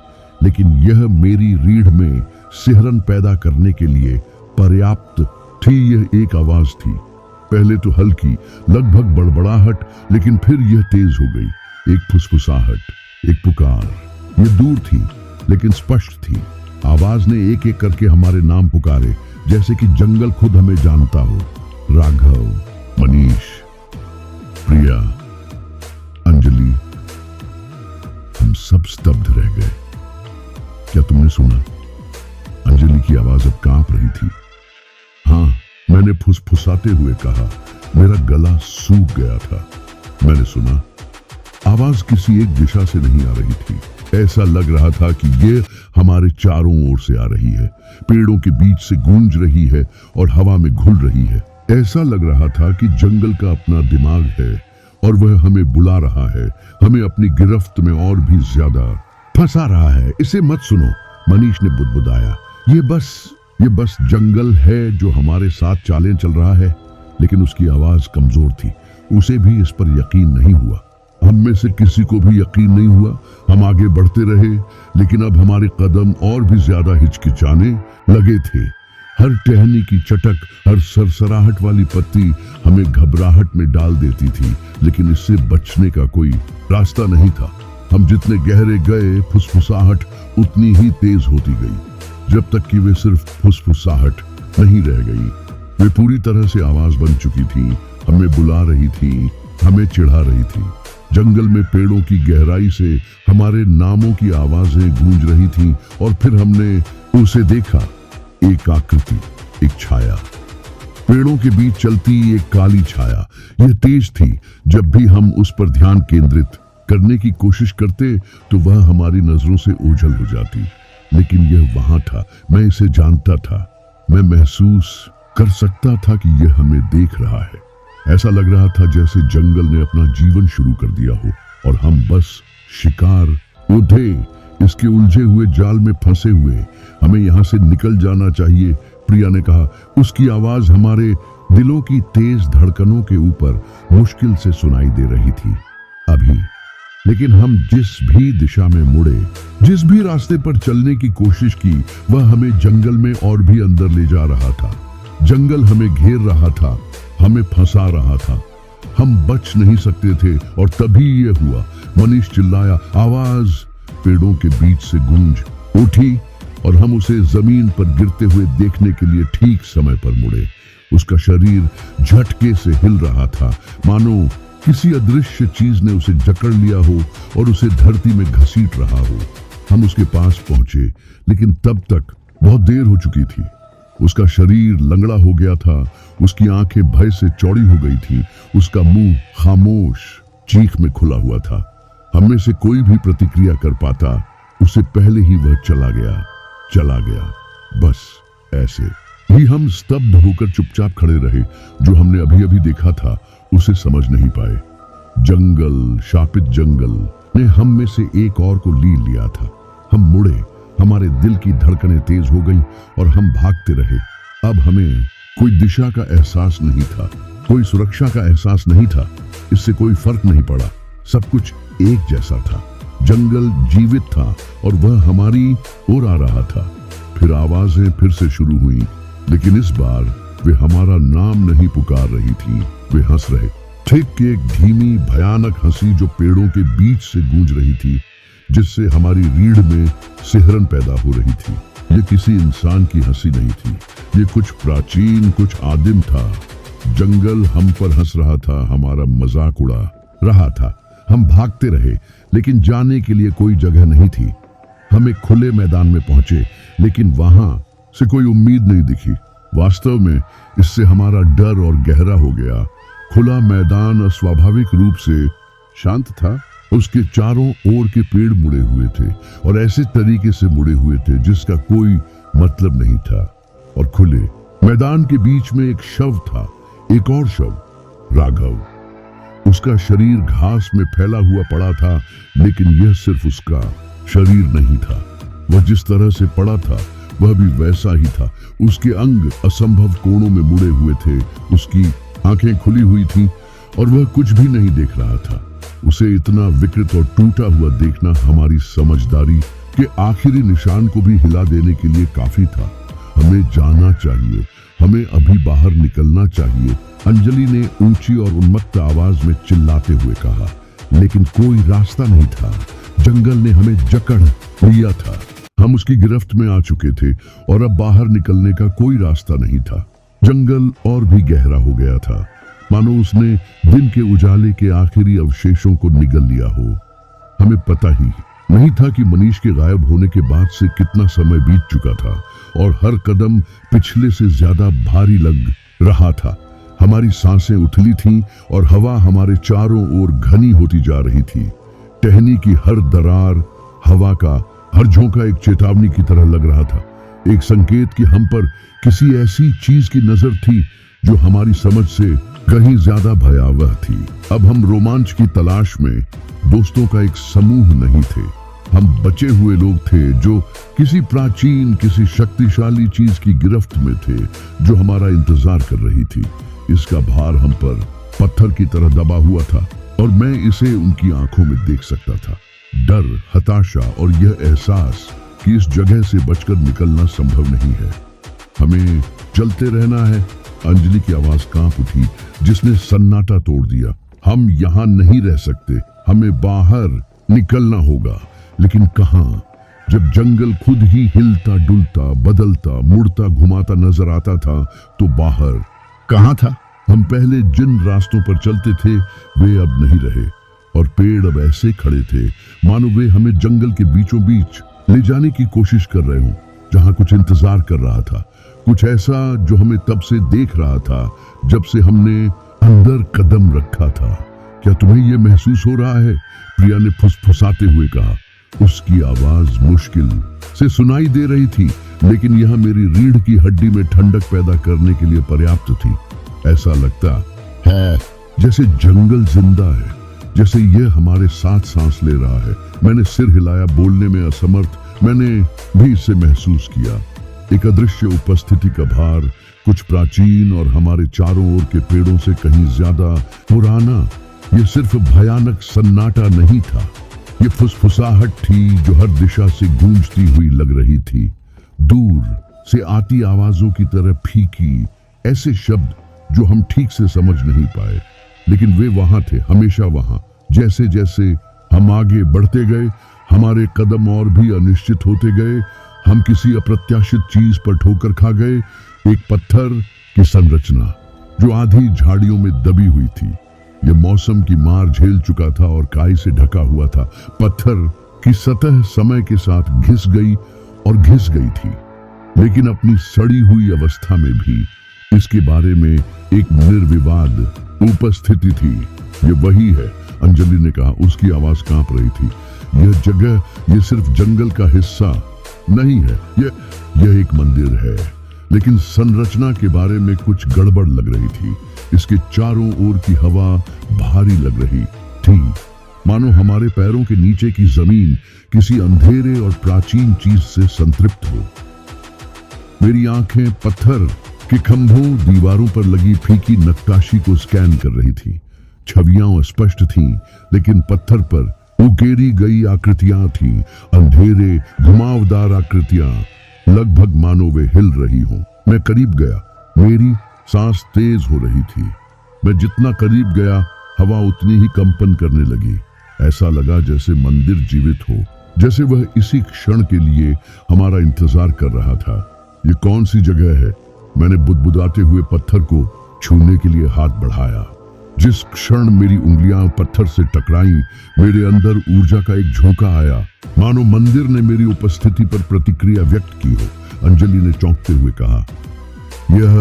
लेकिन यह मेरी रीढ़ में सिहरन पैदा करने के लिए पर्याप्त थी। यह एक आवाज थी, पहले तो हल्की, लगभग बड़बड़ाहट, लेकिन फिर यह तेज हो गई। एक फुसफुसाहट, एक पुकार। यह दूर थी लेकिन स्पष्ट थी। आवाज ने एक एक करके हमारे नाम पुकारे, जैसे कि जंगल खुद हमें जानता हो। राघव, मनीष, प्रिया, अंजलि। हम सब स्तब्ध रह गए। क्या तुमने सुना? अंजलि की आवाज अब कांप रही थी। हाँ, मैंने फुसफुसाते हुए कहा। मेरा गला सूख गया था। मैंने सुना। आवाज किसी एक दिशा से नहीं आ रही थी। ऐसा लग रहा था कि ये हमारे चारों ओर से आ रही है, पेड़ों के बीच से गूंज रही है और हवा में घुल रही है। ऐसा लग रहा था कि जंगल का अपना दिमाग है और वह हमें बुला रहा है, हमें अपनी गिरफ्त में और भी ज्यादा फंसा रहा है। इसे मत सुनो, मनीष ने बुदबुदाया। ये बस जंगल है जो हमारे साथ चालें चल रहा है। लेकिन उसकी आवाज कमजोर थी। उसे भी इस पर यकीन नहीं हुआ। हम में से किसी को भी यकीन नहीं हुआ। हम आगे बढ़ते रहे, लेकिन अब हमारे कदम और भी ज्यादा हिचकिचाने लगे थे। हर टहनी की चटक, हर सरसराहट वाली पत्ती हमें घबराहट में डाल देती थी, लेकिन इससे बचने का कोई रास्ता नहीं था। हम जितने गहरे गए, फुसफुसाहट उतनी ही तेज होती गई, जब तक कि वे सिर्फ फुसफुसाहट नहीं रह गई। वे पूरी तरह से आवाज बन चुकी थी, हमें बुला रही थी, हमें चिढ़ा रही थी। जंगल में पेड़ों की गहराई से हमारे नामों की आवाजें गूंज रही थीं, और फिर हमने उसे देखा। एक आकृति, एक छाया, पेड़ों के बीच चलती एक काली छाया। यह तेज थी। जब भी हम उस पर ध्यान केंद्रित करने की कोशिश करते तो वह हमारी नजरों से ओझल हो जाती, लेकिन यह वहां था। मैं इसे जानता था। मैं महसूस कर सकता था कि यह हमें देख रहा है। ऐसा लग रहा था जैसे जंगल ने अपना जीवन शुरू कर दिया हो और हम बस शिकार थे, इसके उलझे हुए जाल में फंसे हुए। हमें यहाँ से निकल जाना चाहिए, प्रिया ने कहा। उसकी आवाज हमारे दिलों की तेज धड़कनों के ऊपर मुश्किल से सुनाई दे रही थी। अभी लेकिन हम जिस भी दिशा में मुड़े, जिस भी रास्ते पर चलने की कोशिश की, वह हमें जंगल में और भी अंदर ले जा रहा था। जंगल हमें घेर रहा था, हमें फंसा रहा था। हम बच नहीं सकते थे। और तभी ये हुआ। मनीष चिल्लाया। आवाज पेड़ों के बीच से गूंज उठी और हम उसे जमीन पर गिरते हुए देखने के लिए ठीक समय पर मुड़े। उसका शरीर झटके से हिल रहा था, मानो किसी अदृश्य चीज ने उसे जकड़ लिया हो और उसे धरती में घसीट रहा हो। हम उसके पास पहुंचे, लेकिन तब तक बहुत देर हो चुकी थी। उसका शरीर लंगड़ा हो गया था, उसकी आंखें भय से चौड़ी हो गई थी, उसका मुंह खामोश चीख में खुला हुआ था। हम में से कोई भी प्रतिक्रिया कर पाता, उससे पहले ही वह चला गया। बस ऐसे ही हम स्तब्ध होकर चुपचाप खड़े रहे। जो हमने अभी अभी देखा था उसे समझ नहीं पाए। जंगल, शापित जंगल ने हम में से एक और को लील लिया था। हम मुड़े, हमारे दिल की धड़कनें तेज हो गईं और हम भागते रहे। अब हमें कोई दिशा का एहसास नहीं था, कोई सुरक्षा का एहसास नहीं था। इससे कोई फर्क नहीं पड़ा। सब कुछ एक जैसा था। जंगल जीवित था और वह हमारी ओर आ रहा था। फिर आवाजें फिर से शुरू हुई, लेकिन इस बार वे हमारा नाम नहीं पुकार रही थी, वे हंस रहे। ठीक एक धीमी भयानक हंसी जो पेड़ों के बीच से गूंज रही थी, जिससे हमारी रीढ़ में सिहरन पैदा हो रही थी। ये किसी इंसान की हंसी नहीं थी, ये कुछ प्राचीन, कुछ आदिम था। जंगल हम पर हंस रहा था, हमारा मजाक उड़ा रहा था। हम भागते रहे, लेकिन जाने के लिए कोई जगह नहीं थी। हम एक खुले मैदान में पहुंचे, लेकिन वहां से कोई उम्मीद नहीं दिखी। वास्तव में इससे हमारा डर और गहरा हो गया। खुला मैदान अस्वाभाविक रूप से शांत था। उसके चारों ओर के पेड़ मुड़े हुए थे और ऐसे तरीके से मुड़े हुए थे जिसका कोई मतलब नहीं था। और खुले मैदान के बीच में एक शव था, एक और शव, राघव। उसका शरीर घास में फैला हुआ पड़ा था, लेकिन यह सिर्फ उसका शरीर नहीं था। वह जिस तरह से पड़ा था वह भी वैसा ही था। उसके अंग असंभव कोणों में मुड़े हुए थे, उसकी आंखें खुली हुई थीं और वह कुछ भी नहीं देख रहा था। उसे इतना विकृत और टूटा हुआ देखना हमारी समझदारी के आखिरी निशान को भी हिला देने के लिए काफी था। हमें जाना चाहिए, हमें अभी बाहर निकलना चाहिए, अंजलि ने ऊंची और उन्मत्त आवाज में चिल्लाते हुए कहा। लेकिन कोई रास्ता नहीं था। जंगल ने हमें जकड़ लिया था। हम उसकी गिरफ्त में आ चुके थे और अब बाहर निकलने का कोई रास्ता नहीं था। जंगल और भी गहरा हो गया था, मानो उसने दिन के उजाले के आखिरी अवशेषों को निगल लिया हो। हमें पता ही नहीं था कि मनीष के गायब होने के बाद से कितना समय बीत चुका था और हर कदम पिछले से ज्यादा भारी लग रहा था। हमारी सांसें उथली थीं और हवा हमारे चारों ओर घनी होती जा रही थी। टहनी की हर दरार, हवा का हर झोंका एक चेतावनी की तरह लग रहा था, एक संकेत कि हम पर किसी ऐसी चीज की नजर थी जो हमारी समझ से कहीं ज्यादा भयावह थी। अब हम रोमांच की तलाश में दोस्तों का एक समूह नहीं थे। हम बचे हुए लोग थे जो किसी प्राचीन, किसी शक्तिशाली चीज की गिरफ्त में थे जो हमारा इंतजार कर रही थी। इसका भार हम पर पत्थर की तरह दबा हुआ था और मैं इसे उनकी आंखों में देख सकता था। डर, हताशा और यह एहसास कि इस जगह से बचकर निकलना संभव नहीं है। हमें चलते रहना है। अंजलि की आवाज कांप उठी, जिसने सन्नाटा तोड़ दिया। हम यहाँ नहीं रह सकते, हमें बाहर निकलना होगा। लेकिन कहाँ? जब जंगल खुद ही हिलता डुलता, बदलता, मुड़ता, घुमाता नजर आता था तो बाहर कहाँ था? हम पहले जिन रास्तों पर चलते थे वे अब नहीं रहे और पेड़ अब ऐसे खड़े थे मानो वे हमें जंगल के बीचों बीच ले जाने की कोशिश कर रहे हों, जहां कुछ इंतजार कर रहा था, कुछ ऐसा जो हमें तब से देख रहा था जब से हमने अंदर कदम रखा था। क्या तुम्हें यह महसूस हो रहा है? प्रिया ने फुसफुसाते हुए कहा। उसकी आवाज मुश्किल से सुनाई दे रही थी, लेकिन यह मेरी रीढ़ की हड्डी में ठंडक पैदा करने के लिए पर्याप्त थी। ऐसा लगता है जैसे जंगल जिंदा है, जैसे यह हमारे साथ सांस ले रहा है। मैंने सिर हिलाया, बोलने में असमर्थ। मैंने भी इसे महसूस किया, एक अदृश्य उपस्थिति का भार, कुछ प्राचीन और हमारे चारों ओर के पेड़ों से कहीं ज्यादा पुराना। यह सिर्फ भयानक सन्नाटा नहीं था, ये फुसफुसाहट थी जो हर दिशा से गूंजती हुई लग रही थी, दूर से आती आवाजों की तरह फीकी, ऐसे शब्द जो हम ठीक से समझ नहीं पाए, लेकिन वे वहां थे, हमेशा वहां। जैसे जैसे हम आगे बढ़ते गए, हमारे कदम और भी अनिश्चित होते गए। हम किसी अप्रत्याशित चीज पर ठोकर खा गए, एक पत्थर की संरचना जो आधी झाड़ियों में दबी हुई थी। यह मौसम की मार झेल चुका था और काई से ढका हुआ था। पत्थर की सतह समय के साथ घिस गई और घिस गई थी, लेकिन अपनी सड़ी हुई अवस्था में भी इसके बारे में एक निर्विवाद उपस्थिति थी। ये वही है, अंजलि ने कहा। उसकी आवाज कांप रही थी। यह जगह, ये सिर्फ जंगल का हिस्सा नहीं है, यह एक मंदिर है, लेकिन संरचना के बारे में कुछ गड़बड़ लग रही थी। इसके चारों ओर की हवा भारी लग रही थी, मानो हमारे पैरों के नीचे की जमीन किसी अंधेरे और प्राचीन चीज से संतृप्त हो। मेरी आंखें पत्थर के खंभों, दीवारों पर लगी फीकी नक्काशी को स्कैन कर रही थी। छवियां स्पष्ट थीं, लेकिन पत्थर पर उकेरी गई आकृतियां थीं, अंधेरे घुमावदार आकृतियां, लगभग मानो वे हिल रही हों। मैं करीब गया, मेरी सांस तेज हो रही थी। मैं जितना करीब गया, हवा उतनी ही कंपन करने लगी। ऐसा लगा जैसे मंदिर जीवित हो, जैसे वह इसी क्षण के लिए हमारा इंतजार कर रहा था। ये कौन सी जगह है? मैंने बुदबुदाते हुए पत्थर को छूने के लिए हाथ बढ़ाया। जिस क्षण मेरी उंगलियां पत्थर से टकराईं, मेरे अंदर ऊर्जा का एक झोंका आया, मानो मंदिर ने मेरी उपस्थिति पर प्रतिक्रिया व्यक्त की हो। अंजलि ने चौंकते हुए कहा, यह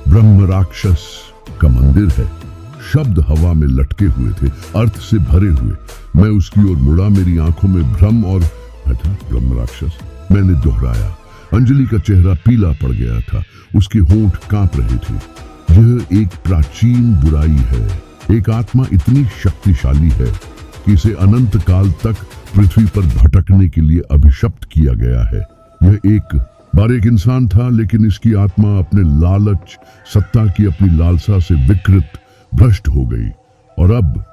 ब्रह्म राक्षस का मंदिर है। शब्द हवा में लटके हुए थे, अर्थ से भरे हुए। मैं उसकी ओर मुड़ा, मेरी आंखों में भ्रम और ब्रह्म राक्षस, मैंने दोहराया। अंजलि का चेहरा पीला पड़ गया था, उसके होंठ कांप रहे थे। यह एक प्राचीन बुराई है, एक आत्मा इतनी शक्तिशाली है कि इसे अनंत काल तक पृथ्वी पर भटकने के लिए अभिशप्त किया गया है। यह एक बार एक इंसान था, लेकिन इसकी आत्मा अपने लालच, सत्ता की अपनी लालसा से विकृत, भ्रष्ट हो गई और अब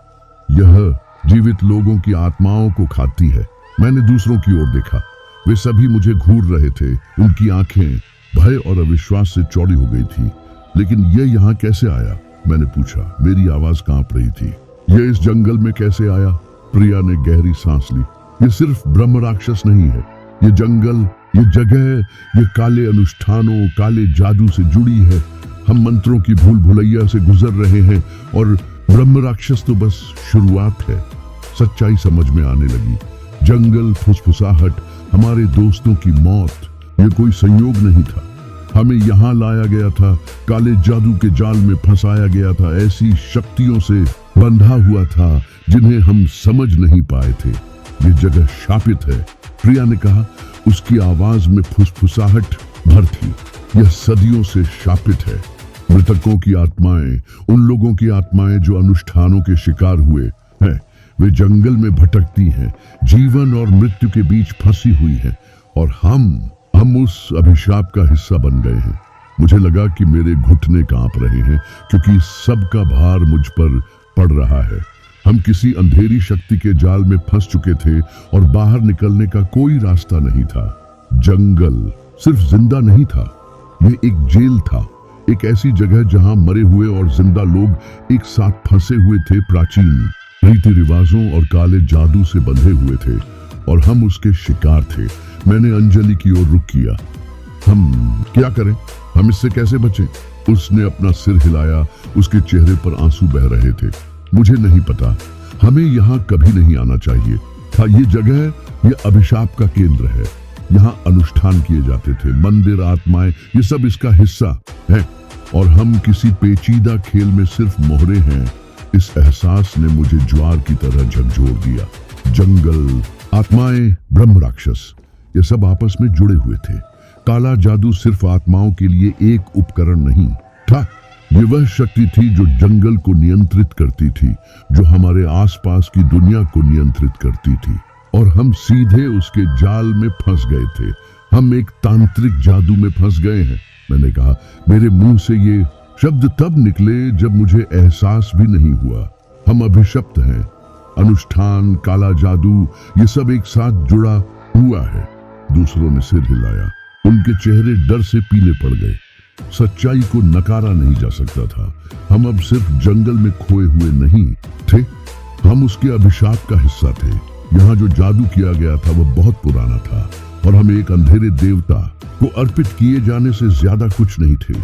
यह जीवित लोगों की आत्माओं को खाती है। मैंने दूसरों की ओर देखा, वे सभी मुझे घूर रहे थे। उनकी आंखें भय और अविश्वास से चौड़ी हो गई थी। लेकिन यह यहाँ कैसे आया? मैंने पूछा। मेरी आवाज कांप रही थी। यह इस जंगल में कैसे आया? प्रिया ने गहरी सांस ली। यह सिर्फ ब्रह्म राक्षस नहीं है। ये जंगल, ये जगह, ये काले अनुष्ठानों, काले जादू से जुड़ी है। हम मंत्रों की भूल भुलैया से गुजर रहे हैं और ब्रह्म राक्षस तो बस शुरुआत है। सच्चाई समझ में आने लगी। जंगल, फुसफुसाहट, हमारे दोस्तों की मौत, ये कोई संयोग नहीं था। हमें यहाँ लाया गया था, काले जादू के जाल में फंसाया गया था, ऐसी शक्तियों से बंधा हुआ था जिन्हें हम समझ नहीं पाए थे। ये जगह शापित है, प्रिया ने कहा। उसकी आवाज में फुसफुसाहट भर थी। यह सदियों से शापित है। मृतकों की आत्माएं, उन लोगों की आत्माएं जो अनुष्ठानों के शिकार हुए हैं, वे जंगल में भटकती हैं, जीवन और मृत्यु के बीच फंसी हुई हैं। और हम उस अभिशाप का हिस्सा बन गए हैं। मुझे लगा कि मेरे घुटने कांप रहे हैं, क्योंकि सबका भार मुझ पर पड़ रहा है। हम किसी अंधेरी शक्ति के जाल में फंस चुके थे और बाहर निकलने का कोई रास्ता नहीं था। जंगल सिर्फ जिंदा नहीं था, यह एक जेल था, एक ऐसी जगह जहां मरे हुए और जिंदा लोग एक साथ फंसे हुए थे, प्राचीन रीति रिवाजों और काले जादू से बंधे हुए थे और हम उसके शिकार थे। मैंने अंजलि की ओर रुख किया। हम क्या करें? हम इससे कैसे बचें? उसने अपना सिर हिलाया। उसके चेहरे पर आंसू बह रहे थे। मुझे नहीं पता। हमें यहाँ कभी नहीं आना चाहिए था। ये जगह, ये अभिशाप का केंद्र है। यहाँ अनुष्ठान किए जाते थे, मंदिर, आत्माएं, ये सब इसका हिस्सा है और हम किसी पेचीदा खेल में सिर्फ मोहरे हैं। इस एहसास ने मुझे ज्वार की तरह झकझोर दिया। जंगल, आत्माएं, ब्रह्म राक्षस, ये सब आपस में जुड़े हुए थे। काला जादू सिर्फ आत्माओं के लिए एक उपकरण नहीं था, ये वह शक्ति थी जो जंगल को नियंत्रित करती थी, जो हमारे आसपास की दुनिया को नियंत्रित करती थी। और हम सीधे उसके जाल में फंस गए थे। हम एक तांत्रिक जादू में फंस गए हैं। मैंने कहा। मेरे मुंह से ये शब्द तब निकले जब मुझे एहसास भी नहीं हुआ। हम अभिशप्त हैं। अनुष्ठान, काला जादू, ये सब एक साथ जुड़ा हुआ है। दूसरों ने सिर हिलाया। उनके चेहरे डर से पीले पड़ गए। सच्चाई को नकारा नहीं जा सकता था। हम अब सिर्फ जंगल में खोए हुए नहीं थे, हम उसके अभिशाप का हिस्सा थे। यहाँ जो जादू किया गया था वह बहुत पुराना था और हम एक अंधेरे देवता को अर्पित किए जाने से ज्यादा कुछ नहीं थे,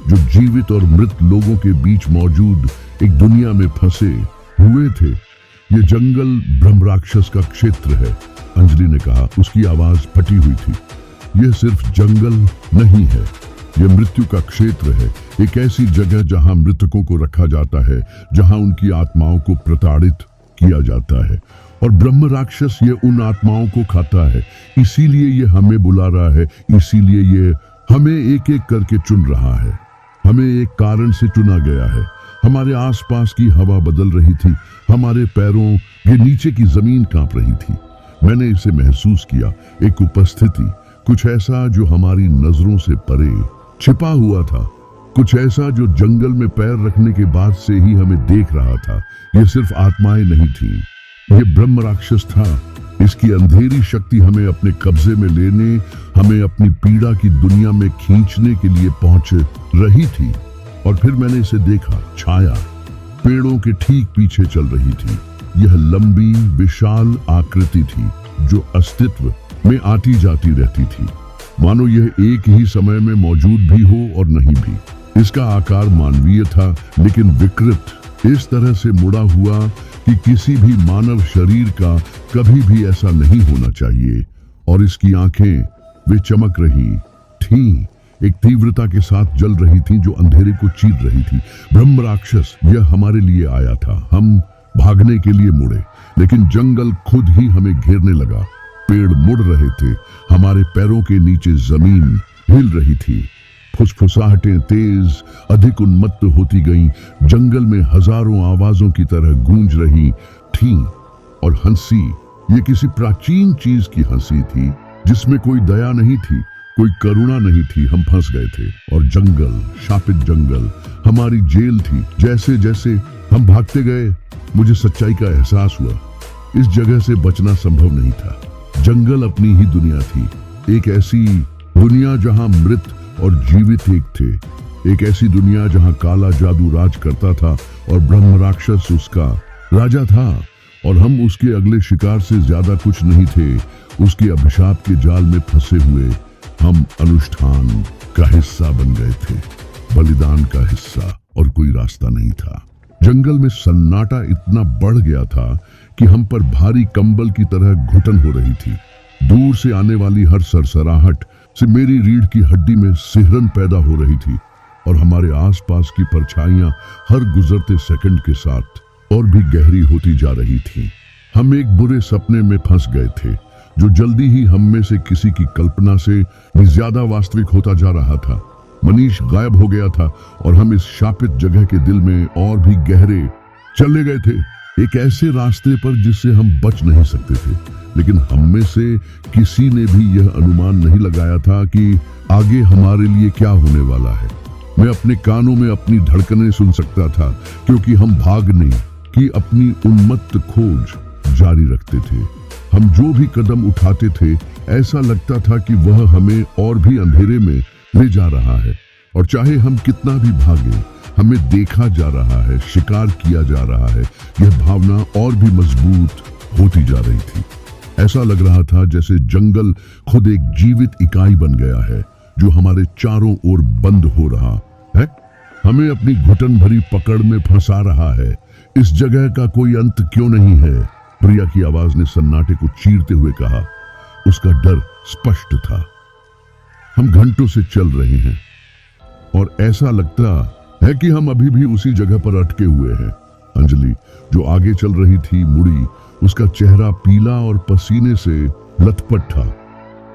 जो जीवित और मृत लोगों के बीच मौजूद एक दुनिया में फंसे हुए थे। ये जंगल ब्रह्म राक्षस का क्षेत्र है, अंजलि ने कहा। उसकी आवाज फटी हुई थी। यह सिर्फ जंगल नहीं है, यह मृत्यु का क्षेत्र है। एक ऐसी जगह जहां मृतकों को रखा जाता है, जहां उनकी आत्माओं को प्रताड़ित किया जाता है और ब्रह्म राक्षस ये उन आत्माओं को खाता है। इसीलिए ये हमें बुला रहा है, इसीलिए ये हमें एक एक करके चुन रहा है। हमें एक कारण से चुना गया है। हमारे आसपास की हवा बदल रही थी, हमारे पैरों के नीचे की जमीन कांप रही थी। मैंने इसे महसूस किया, एक उपस्थिति, कुछ ऐसा जो हमारी नजरों से परे छिपा हुआ था, कुछ ऐसा जो जंगल में पैर रखने के बाद से ही हमें देख रहा था। ये सिर्फ आत्माएं नहीं थी, ये ब्रह्म राक्षस था। इसकी अंधेरी शक्ति हमें अपने कब्जे में लेने, हमें अपनी पीड़ा की दुनिया में खींचने के लिए पहुंच रही थी। और फिर मैंने इसे देखा, छाया पेड़ों के ठीक पीछे चल रही थी। यह लंबी विशाल आकृति थी जो अस्तित्व में आती जाती रहती थी, मानो यह एक ही समय में मौजूद भी हो और नहीं भी। इसका आकार मानवीय था, लेकिन विकृत, इस तरह से मुड़ा हुआ कि किसी भी मानव शरीर का कभी भी ऐसा नहीं होना चाहिए। और इसकी आंखें, वे चमक रही थीं, एक तीव्रता के साथ जल रही थीं जो अंधेरे को चीर रही थी। ब्रह्म राक्षस यह हमारे लिए आया था। हम भागने के लिए मुड़े, लेकिन जंगल खुद ही हमें घेरने लगा। पेड़ मुड़ रहे थे, हमारे पैरों के नीचे जमीन हिल रही थी। फुसफुसाहटें तेज, अधिक उन्मत्त होती गईं, जंगल में हजारों आवाजों की तरह गूंज रही थीं और हंसी ये किसी प्राचीन चीज की हंसी थी जिसमें कोई दया नहीं थी, कोई करुणा नहीं थी। हम फंस गए थे और जंगल, शापित जंगल हमारी जेल थी। जैसे जैसे हम भागते गए मुझे सच्चाई का एहसास हुआ। इस जगह से बचना संभव नहीं था। जंगल अपनी ही दुनिया थी, एक ऐसी दुनिया जहां मृत और जीवित एक थे, एक ऐसी दुनिया जहां काला जादू राज करता था और ब्रह्म राक्षस उसका राजा था, और हम उसके अगले शिकार से ज्यादा कुछ नहीं थे। उसके अभिशाप के जाल में फंसे हुए हम अनुष्ठान का हिस्सा बन गए थे, बलिदान का हिस्सा, और कोई रास्ता नहीं था। जंगल में सन्नाटा इतना बढ़ गया था कि हम पर भारी कंबल की तरह घुटन हो रही थी। दूर से आने वाली हर सरसराहट से मेरी रीढ़ की हड्डी में सिहरन पैदा हो रही थी, और हमारे आसपास की परछाइयां हर गुजरते सेकंड के साथ और भी गहरी होती जा रही थी। हम एक बुरे सपने में फंस गए थे जो जल्दी ही हम में से किसी की कल्पना से भी ज्यादा वास्तविक होता जा रहा था। मनीष गायब हो गया था और हम इस शापित जगह के दिल में और भी गहरे चले गए थे, एक ऐसे रास्ते पर जिससे हम बच नहीं सकते थे। लेकिन हम में से किसी ने भी यह अनुमान नहीं लगाया था कि आगे हमारे लिए क्या होने वाला है। मैं अपने कानों में अपनी धड़कनें सुन सकता था, क्योंकि हम भागने की अपनी उन्मत्त खोज जारी रखते थे। हम जो भी कदम उठाते थे ऐसा लगता था कि वह हमें और भी अंधेरे में ले जा रहा है, और चाहे हम कितना भी भागे हमें देखा जा रहा है, शिकार किया जा रहा है। यह भावना और भी मजबूत होती जा रही थी। ऐसा लग रहा था जैसे जंगल खुद एक जीवित इकाई बन गया है जो हमारे चारों ओर बंद हो रहा है, हमें अपनी घुटन भरी पकड़ में फंसा रहा है। इस जगह का कोई अंत क्यों नहीं है? प्रिया की आवाज ने सन्नाटे को चीरते हुए कहा। उसका डर स्पष्ट था। हम घंटों से चल रहे हैं और ऐसा लगता है कि हम अभी भी उसी जगह पर अटके हुए हैं। अंजलि जो आगे चल रही थी मुड़ी, उसका चेहरा पीला और पसीने से लथपथ था।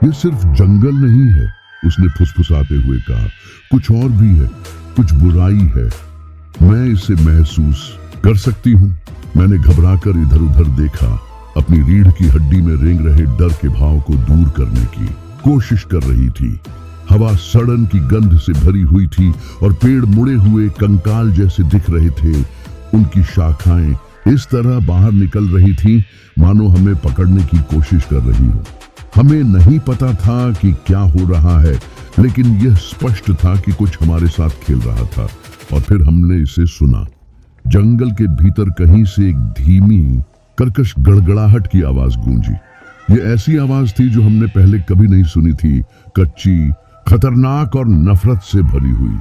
यह सिर्फ जंगल नहीं है, उसने फुसफुसाते हुए कहा, कुछ और भी है, कुछ बुराई है। मैं इसे महसूस कर सकती हूँ। मैंने घबराकर इधर उधर देखा, अपनी रीढ़ की हड्डी में रेंग रहे डर के भाव को दूर करने की कोशिश कर रही थी। हवा सड़न की गंध से भरी हुई थी और पेड़ मुड़े हुए कंकाल जैसे दिख रहे थे। उनकी शाखाएं इस तरह बाहर निकल रही थी मानो हमें पकड़ने की कोशिश कर रही हो। हमें नहीं पता था कि क्या हो रहा है, लेकिन यह स्पष्ट था कि कुछ हमारे साथ खेल रहा था। और फिर हमने इसे सुना। जंगल के भीतर कहीं से एक धीमी कर्कश गड़गड़ाहट की आवाज गूंजी। यह ऐसी आवाज थी जो हमने पहले कभी नहीं सुनी थी, कच्ची, खतरनाक और नफरत से भरी हुई।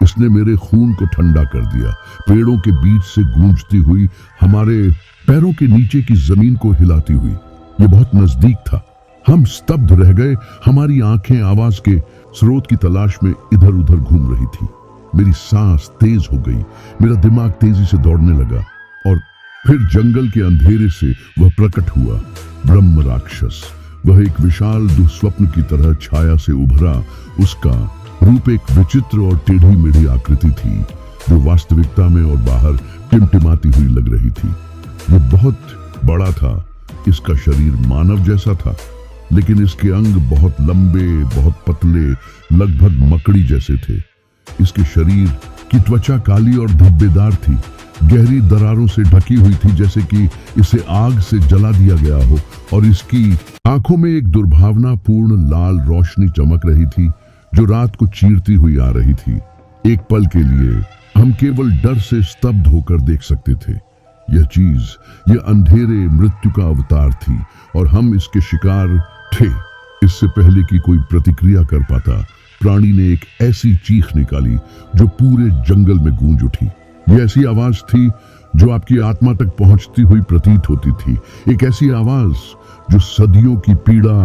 इसने मेरे खून को ठंडा कर दिया। पेड़ों के बीच से गूंजती हुई, हमारे पैरों के नीचे की जमीन को हिलाती हुई। यह बहुत नजदीक था। हम स्तब्ध रह गए। हमारी आंखें आवाज के स्रोत की तलाश में इधर उधर घूम रही थी। मेरी सांस तेज हो गई, मेरा दिमाग तेजी से दौड़ने लगा, और फिर जंगल के अंधेरे से वह प्रकट हुआ, ब्रह्म राक्षस। वह एक विशाल दुस्वप्न की तरह छाया से उभरा। उसका रूप एक विचित्र और टेढ़ी मेढ़ी आकृति थी जो वास्तविकता में और बाहर टिमटिमाती हुई लग रही थी। यह बहुत बड़ा था। इसका शरीर मानव जैसा था, लेकिन इसके अंग बहुत लंबे, बहुत पतले, लगभग मकड़ी जैसे थे। इसके शरीर की त्वचा काली और धब्बेदार थी, गहरी दरारों से ढकी हुई थी, जैसे कि इसे आग से जला दिया गया हो, और इसकी आंखों में एक दुर्भावनापूर्ण लाल रोशनी चमक रही थी जो रात को चीरती हुई आ रही थी। एक पल के लिए हम केवल डर से स्तब्ध होकर देख सकते थे। यह चीज, यह अंधेरे मृत्यु का अवतार थी, और हम इसके शिकार थे। इससे पहले कि कोई प्रतिक्रिया कर पाता, प्राणी ने एक ऐसी चीख निकाली जो पूरे जंगल में गूंज उठी। यह ऐसी आवाज थी जो आपकी आत्मा तक पहुंचती हुई प्रतीत होती थी। एक ऐसी आवाज जो सदियों की पीड़ा,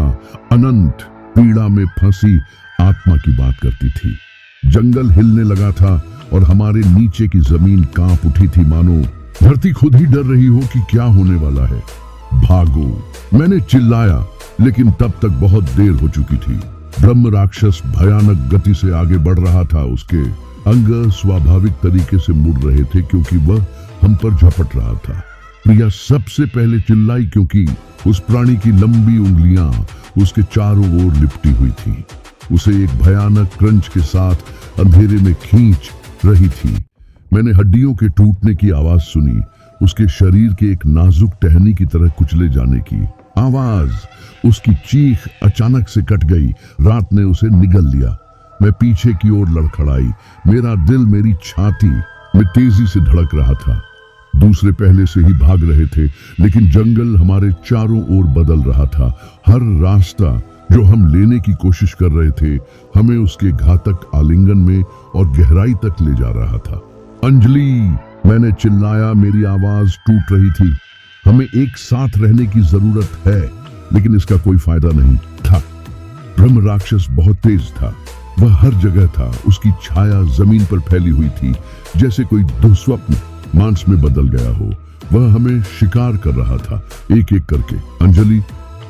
अनंत पीड़ा में फंसी आत्मा की बात करती थी। जंगल हिलने लगा था और हमारे नीचे की जमीन कांप उठी थी, मानो धरती खुद ही डर रही हो कि क्या होने वाला है। भागो! मैंने चिल्लाया, लेकिन तब तक बहुत देर हो चुकी थी। ब्रह्म राक्षस भयानक गति से आगे बढ़ रहा था। उसके अंग स्वाभाविक तरीके से मुड़ रहे थे क्योंकि वह हम पर झपट रहा था। प्रिया सबसे पहले चिल्लाई क्योंकि उस प्राणी की लंबी उंगलियां उसके चारों ओर लिपटी हुई थी। उसे एक भयानक क्रंच के साथ अंधेरे में खींच रही थी। मैंने हड्डियों के टूटने की आवाज सुनी, उसके शरीर के एक नाजुक टहनी की तरह कुचले जाने की आवाज। उसकी चीख अचानक से कट गई। रात ने उसे निगल लिया। मैं पीछे की ओर लड़खड़ाई। मेरा दिल मेरी छाती में तेजी से धड़क रहा था। दूसरे पहले से ही भाग रहे थे, लेकिन जंगल हमारे चारों ओर बदल रहा था। हर रास्ता जो हम लेने की कोशिश कर रहे थे हमें उसके घातक आलिंगन में और गहराई तक ले जा रहा था। अंजलि, मैंने चिल्लाया, मेरी आवाज टूट रही थी। हमें एक साथ रहने की जरूरत है, लेकिन इसका कोई फायदा नहीं था। ब्रह्म राक्षस बहुत तेज था। वह हर जगह था। उसकी छाया जमीन पर फैली हुई थी, जैसे कोई दुस्वप्न मांस में बदल गया हो। वह हमें शिकार कर रहा था, एक एक करके। अंजलि,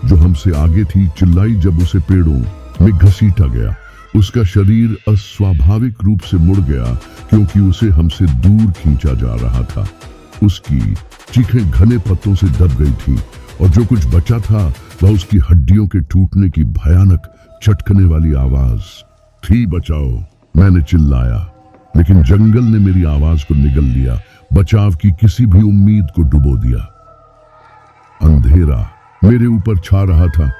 जो हमसे आगे थी, चिल्लाई जब उसे पेड़ों में घसीटा गया। उसका शरीर अस्वाभाविक रूप से मुड़ गया क्योंकि उसे हमसे दूर खींचा जा रहा था। उसकी चीखें घने पत्तों से दब गई थी और जो कुछ बचा था वह उसकी हड्डियों के टूटने की भयानक चटकने वाली आवाज थी। बचाओ, मैंने चिल्लाया, लेकिन जंगल ने मेरी आवाज को निगल लिया, बचाव की किसी भी उम्मीद को डुबो दिया। अंधेरा मेरे ऊपर छा रहा था।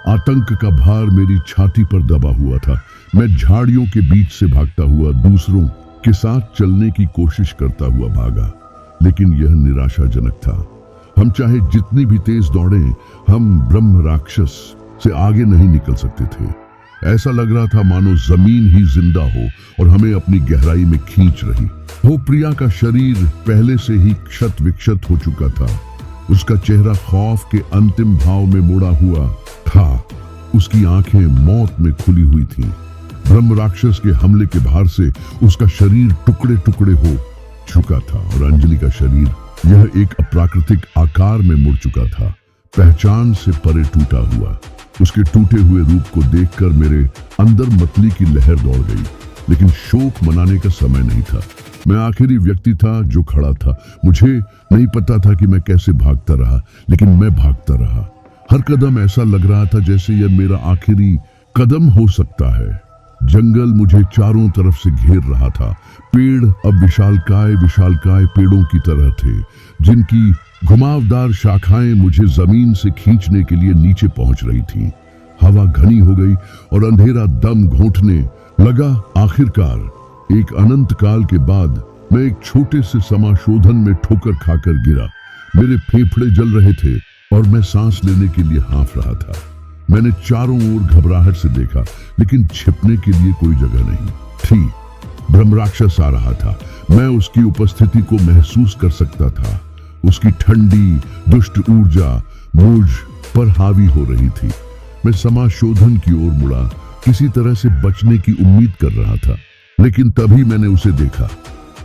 आतंक का भार मेरी छाती पर दबा हुआ था। मैं झाड़ियों के बीच से भागता हुआ दूसरों के साथ चलने की कोशिश करता हुआ भागा, लेकिन यह निराशाजनक था। हम चाहे जितनी भी तेज दौड़ें, हम ब्रह्म राक्षस से आगे नहीं निकल सकते थे। ऐसा लग रहा था मानो जमीन ही जिंदा हो और हमें अपनी गहराई में खींच रही हो। प्रिया का शरीर पहले से ही क्षत विक्षत हो चुका था। उसका चेहरा खौफ के अंतिम भाव में मुड़ा हुआ था। उसकी आंखें मौत में खुली हुई थीं। ब्रह्म राक्षस के हमले के भार से उसका शरीर टुकड़े टुकड़े हो चुका था और अंजलि का शरीर, यह एक अप्राकृतिक आकार में मुड़ चुका था, पहचान से परे टूटा हुआ। उसके टूटे हुए रूप को देखकर मेरे अंदर मतली की लहर दौड़ गई, लेकिन शोक मनाने का समय नहीं था। मैं आखिरी व्यक्ति था जो खड़ा था। मुझे नहीं पता था कि मैं कैसे भागता रहा, लेकिन मैं भागता रहा। हर कदम ऐसा लग रहा था जैसे यह मेरा आखिरी कदम हो सकता है। जंगल मुझे चारों तरफ से घेर रहा था। पेड़ अब विशालकाय पेड़ों की तरह थे, जिनकी घुमावदार शाखाएं मुझे जमीन से खींचने के लिए नीचे पहुंच रही थी। हवा घनी हो गई और अंधेरा दम घोंटने लगा। आखिरकार एक अनंत काल के बाद मैं एक छोटे से समाशोधन में ठोकर खाकर गिरा। मेरे फेफड़े जल रहे थे और मैं सांस लेने के लिए हाँफ रहा था। मैंने चारों ओर घबराहट से देखा, लेकिन छिपने के लिए कोई जगह नहीं थी। ब्रह्म राक्षस आ रहा था। मैं उसकी उपस्थिति को महसूस कर सकता था। उसकी ठंडी दुष्ट ऊर्जा मुझ पर हावी हो रही थी। मैं समाशोधन की ओर मुड़ा, किसी तरह से बचने की उम्मीद कर रहा था, लेकिन तभी मैंने उसे देखा।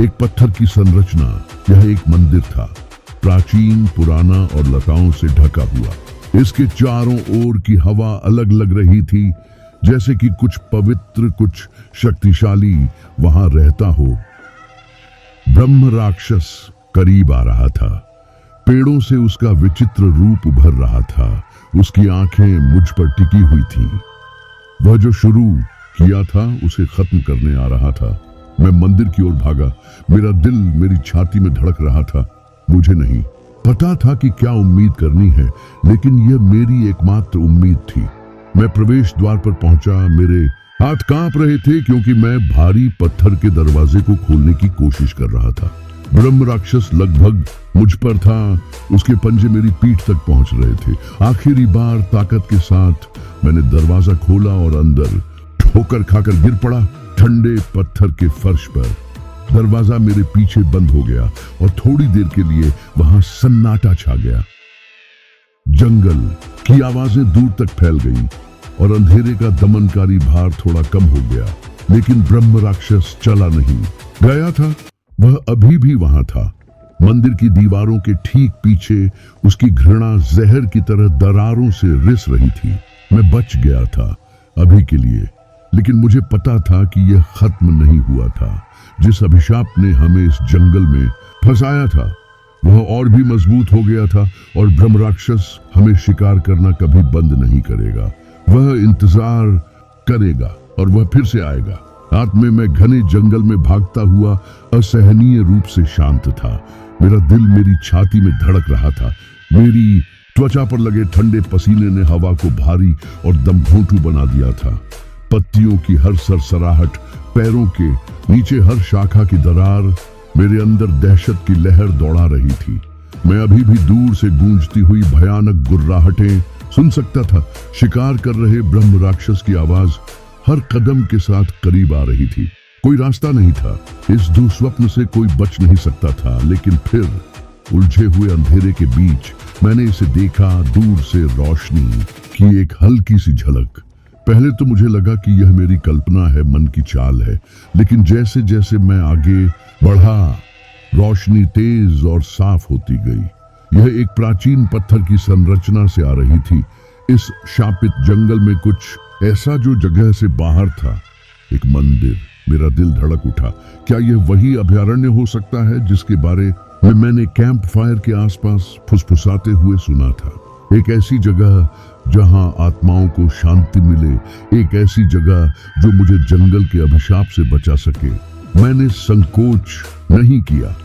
एक पत्थर की संरचना, यह एक मंदिर था, प्राचीन, पुराना और लताओं से ढका हुआ। इसके चारों ओर की हवा अलग लग रही थी, जैसे कि कुछ पवित्र, कुछ शक्तिशाली वहां रहता हो। ब्रह्म राक्षस करीब आ रहा था। पेड़ों से उसका विचित्र रूप उभर रहा था। उसकी आंखें मुझ पर टिकी हुई थीं। वह जो शुरू किया था उसे खत्म करने आ रहा था। मैं मंदिर की ओर भागा। मेरा दिल मेरी छाती में धड़क रहा था। मुझे नहीं पता था कि क्या उम्मीद करनी है, लेकिन यह मेरी एकमात्र उम्मीद थी। मैं प्रवेश द्वार पर पहुंचा। मेरे हाथ कांप रहे थे क्योंकि मैं भारी पत्थर के दरवाजे को खोलने की कोशिश कर रहा था। ब्रह्म राक्षस लगभग मुझ पर था। उसके पंजे मेरी पीठ तक पहुंच रहे थे। आखिरी बार ताकत के साथ मैंने दरवाजा खोला और अंदर ठोकर खाकर गिर पड़ा ठंडे पत्थर के फर्श पर। दरवाजा मेरे पीछे बंद हो गया और थोड़ी देर के लिए वहां सन्नाटा छा गया। जंगल की आवाजें दूर तक फैल गईं और अंधेरे का दमनकारी भार थोड़ा कम हो गया, लेकिन ब्रह्म राक्षस चला नहीं गया था। वह अभी भी वहां था। मंदिर की दीवारों के ठीक पीछे उसकी घृणा जहर की तरह दरारों से रिस रही थी। मैं बच गया था अभी के लिए, लेकिन मुझे पता था कि यह खत्म नहीं हुआ था। जिस अभिशाप ने हमें इस जंगल में फंसाया था, वह और भी मजबूत हो गया था और ब्रह्म राक्षस हमें शिकार करना कभी बंद नहीं करेगा। वह इंतजार करेगा और वह फिर से आएगा। रात में मैं घने जंगल में भागता हुआ असहनीय रूप से शांत था। मेरा दिल मेरी छाती में धड़क रहा था। मेरी त्वचा पर लगे ठंडे पसीने ने हवा को भारी और दमघोंटू बना दिया था। पत्तियों की हर सरसराहट, पैरों के नीचे हर शाखा की दरार मेरे अंदर दहशत की लहर दौड़ा रही थी। मैं अभी भी दूर से गूंजती हुई भयानक गुर्राहटें सुन सकता था। शिकार कर रहे ब्रह्म राक्षस की आवाज हर कदम के साथ करीब आ रही थी। कोई रास्ता नहीं था। इस दुस्वप्न से कोई बच नहीं सकता था। लेकिन फिर उलझे हुए अंधेरे के बीच मैंने इसे देखा, दूर से रोशनी की एक हल्की सी झलक। पहले तो मुझे लगा कि यह मेरी कल्पना है, मन की चाल है। लेकिन जैसे जैसे मैं आगे बढ़ा, रोशनी तेज और साफ होती गई। यह एक प्राचीन पत्थर की संरचना से आ रही थी। इस शापित जंगल में कुछ ऐसा जो जगह से बाहर था। एक मंदिर। मेरा दिल धड़क उठा। क्या यह वही अभयारण्य हो सकता है जिसके बारे में मैंने कैंप फायर के आसपास फुसफुसाते हुए सुना था? एक ऐसी जगह जहां आत्माओं को शांति मिले, एक ऐसी जगह जो मुझे जंगल के अभिशाप से बचा सके। मैंने संकोच नहीं किया।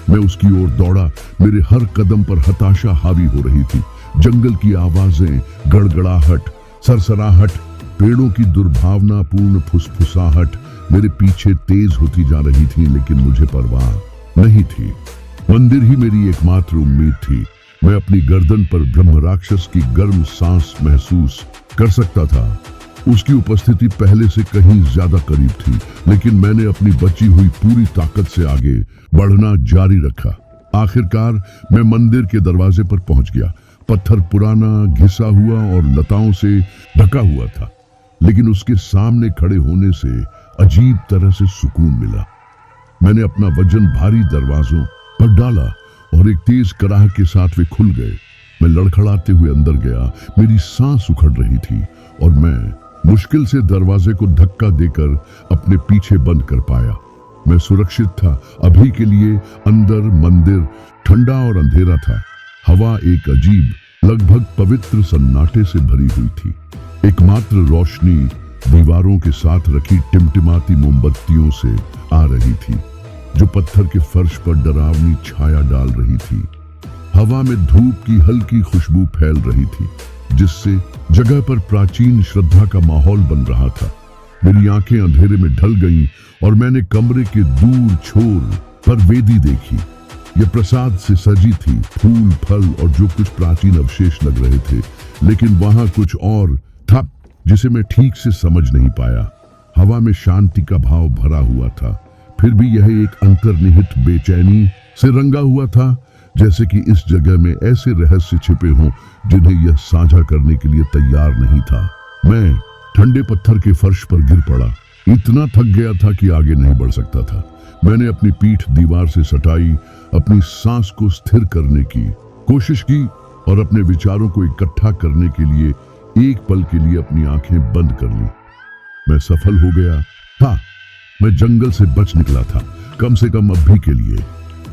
मैं उसकी ओर दौड़ा। मेरे हर कदम पर हताशा हावी हो रही थी। जंगल की आवाजें, गड़गड़ाहट, सरसराहट, पेड़ों की दुर्भावनापूर्ण फुसफुसाहट मेरे पीछे तेज होती जा रही थी। लेकिन मुझे परवाह नहीं थी। मंदिर ही मेरी एकमात्र उम्मीद थी। मैं अपनी गर्दन पर ब्रह्म राक्षस की गर्म सांस महसूस कर सकता था। उसकी उपस्थिति पहले से कहीं ज्यादा करीब थी। लेकिन मैंने अपनी बची हुई पूरी ताकत से आगे बढ़ना जारी रखा। आखिरकार मैं मंदिर के दरवाजे पर पहुंच गया। पत्थर पुराना, घिसा हुआ और लताओं से ढका हुआ था। लेकिन उसके सामने खड़े होने से अजीब तरह से सुकून मिला। मैंने अपना वजन भारी दरवाजों पर डाला और एक तेज कराह के साथ वे खुल गए। मैं लड़खड़ाते हुए अंदर गया। मेरी सांस उखड़ रही थी और मैं मुश्किल से दरवाजे को धक्का देकर अपने पीछे बंद कर पाया। मैं सुरक्षित था। अभी के लिए अंदर मंदिर ठंडा और अंधेरा था। हवा एक अजीब, लगभग पवित्र सन्नाटे से भरी हुई थी। एकमात्र रोशनी दीवारों के साथ रखी टिमटिमाती मोमबत्तियों से आ रही थी, जो पत्थर के फर्श पर डरावनी छाया डाल रही थी। हवा में धूप की हल्की खुशबू फैल रही थी, जिससे जगह पर प्राचीन श्रद्धा का माहौल बन रहा था। मेरी आंखें अंधेरे में ढल गईं और मैंने कमरे के दूर छोर पर वेदी देखी। यह प्रसाद से सजी थी, फूल, फल और जो कुछ प्राचीन अवशेष लग रहे थे। लेकिन वहां कुछ और था जिसे मैं ठीक से समझ नहीं पाया। हवा में शांति का भाव भरा हुआ था, फिर भी यह एक अंतर्निहित बेचैनी से रंगा हुआ था, जैसे कि इस जगह में ऐसे रहस्य छिपे हों जिन्हें यह साझा करने के लिए तैयार नहीं था। मैं ठंडे पत्थर के फर्श पर गिर पड़ा। इतना थक गया था कि आगे नहीं बढ़ सकता था। मैंने अपनी पीठ दीवार से सटाई, अपनी सांस को स्थिर करने की कोशिश की और अपने विचारों को इकट्ठा करने के लिए एक पल के लिए अपनी आंखें बंद कर ली। मैं सफल हो गया था। मैं जंगल से बच निकला था, कम से कम अभी के लिए।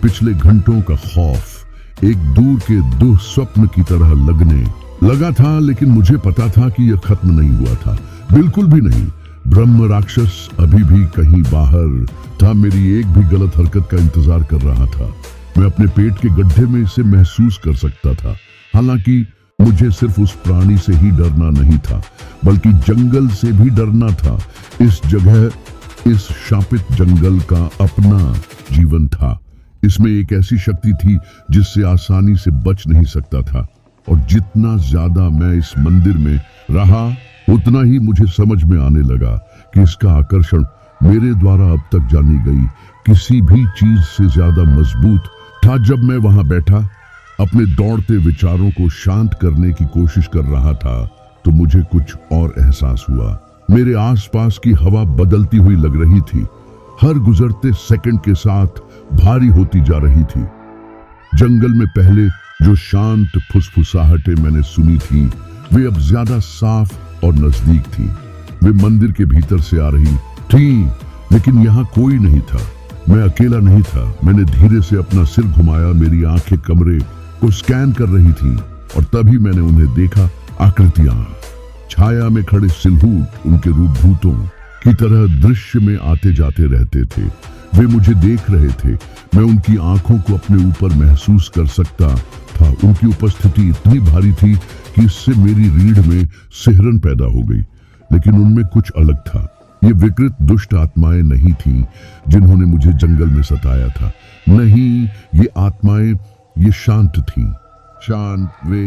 पिछले घंटों का खौफ एक दूर के दुःस्वप्न की तरह लगने लगा था, लेकिन मुझे पता था कि यह खत्म नहीं हुआ था, बिल्कुल भी नहीं। ब्रह्म राक्षस अभी भी कहीं बाहर था, मेरी एक भी गलत हरकत का इंतजार कर रहा था। मैं अपने पेट के गड्ढे में इसे महसूस कर सकता था। हालांकि मुझे सिर्फ उस प्राणी से ही डरना नहीं था, बल्कि जंगल से भी डरना था। इस जगह, इस शापित जंगल का अपना जीवन था। इसमें एक ऐसी शक्ति थी जिससे आसानी से बच नहीं सकता था। और जितना ज्यादा मैं इस मंदिर में रहा, उतना ही मुझे समझ में आने लगा कि इसका आकर्षण मेरे द्वारा अब तक जानी गई किसी भी चीज से ज्यादा मजबूत था। जब मैं वहां बैठा, अपने दौड़ते विचारों को शांत करने की कोशिश कर रहा था, तो मुझे कुछ और एहसास हुआ। मेरे आसपास की हवा बदलती हुई लग रही थी, हर गुजरते सेकंड के साथ भारी होती जा रही थी। जंगल में पहले जो शांत फुसफुसाहटें मैंने सुनी थी, वे अब ज्यादा साफ और नजदीक थी। वे मंदिर के भीतर से आ रही थी, लेकिन यहाँ कोई नहीं था। मैं अकेला नहीं था। मैंने धीरे से अपना सिर घुमाया। मेरी आंखें कमरे को स्कैन कर रही थी और तभी मैंने उन्हें देखा। आकृतियां, छाया में खड़े सिलहूट उनके रूपभूतों की तरह दृश्य में आते जाते रहते थे। वे मुझे देख रहे थे। मैं उनकी आंखों को अपने ऊपर महसूस कर सकता था। उनकी उपस्थिति इतनी भारी थी कि इससे मेरी रीढ़ में सिहरन पैदा हो गई। लेकिन उनमें कुछ अलग था। ये विकृत दुष्ट आत्माएं नहीं थीं जिन्होंने मुझे जंगल में सताया था। नहीं, ये आत्माएं ये शांत थीं। शांत, वे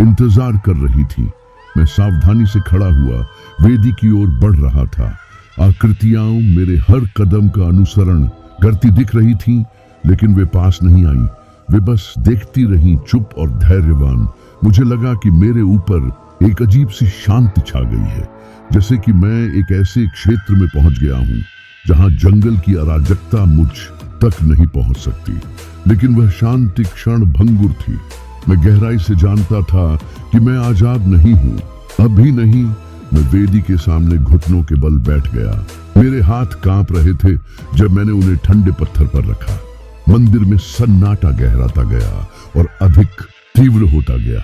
इंतजार कर रही थीं। मैं सावधानी से खड़ा हुआ वेदी की ओर बढ़ रहा था। आकृतियां मेरे हर कदम का अनुसरण करती दिख रही थीं, लेकिन वे पास नहीं आईं। वे बस देखती रहीं, चुप और धैर्यवान। मुझे लगा कि मेरे ऊपर एक अजीब सी शांति छा गई है, जैसे कि मैं एक ऐसे क्षेत्र में पहुंच गया हूं जहां जंगल की अराजकता मुझ तक नहीं पहुंच सकती। लेकिन वह शांति क्षण भंगुर थी। मैं गहराई से जानता था कि मैं आजाद नहीं हूं, अभी नहीं। मैं वेदी के सामने घुटनों के बल बैठ गया। मेरे हाथ कांप रहे थे जब मैंने उन्हें ठंडे पत्थर पर रखा। मंदिर में सन्नाटा गहराता गया और अधिक तीव्र होता गया।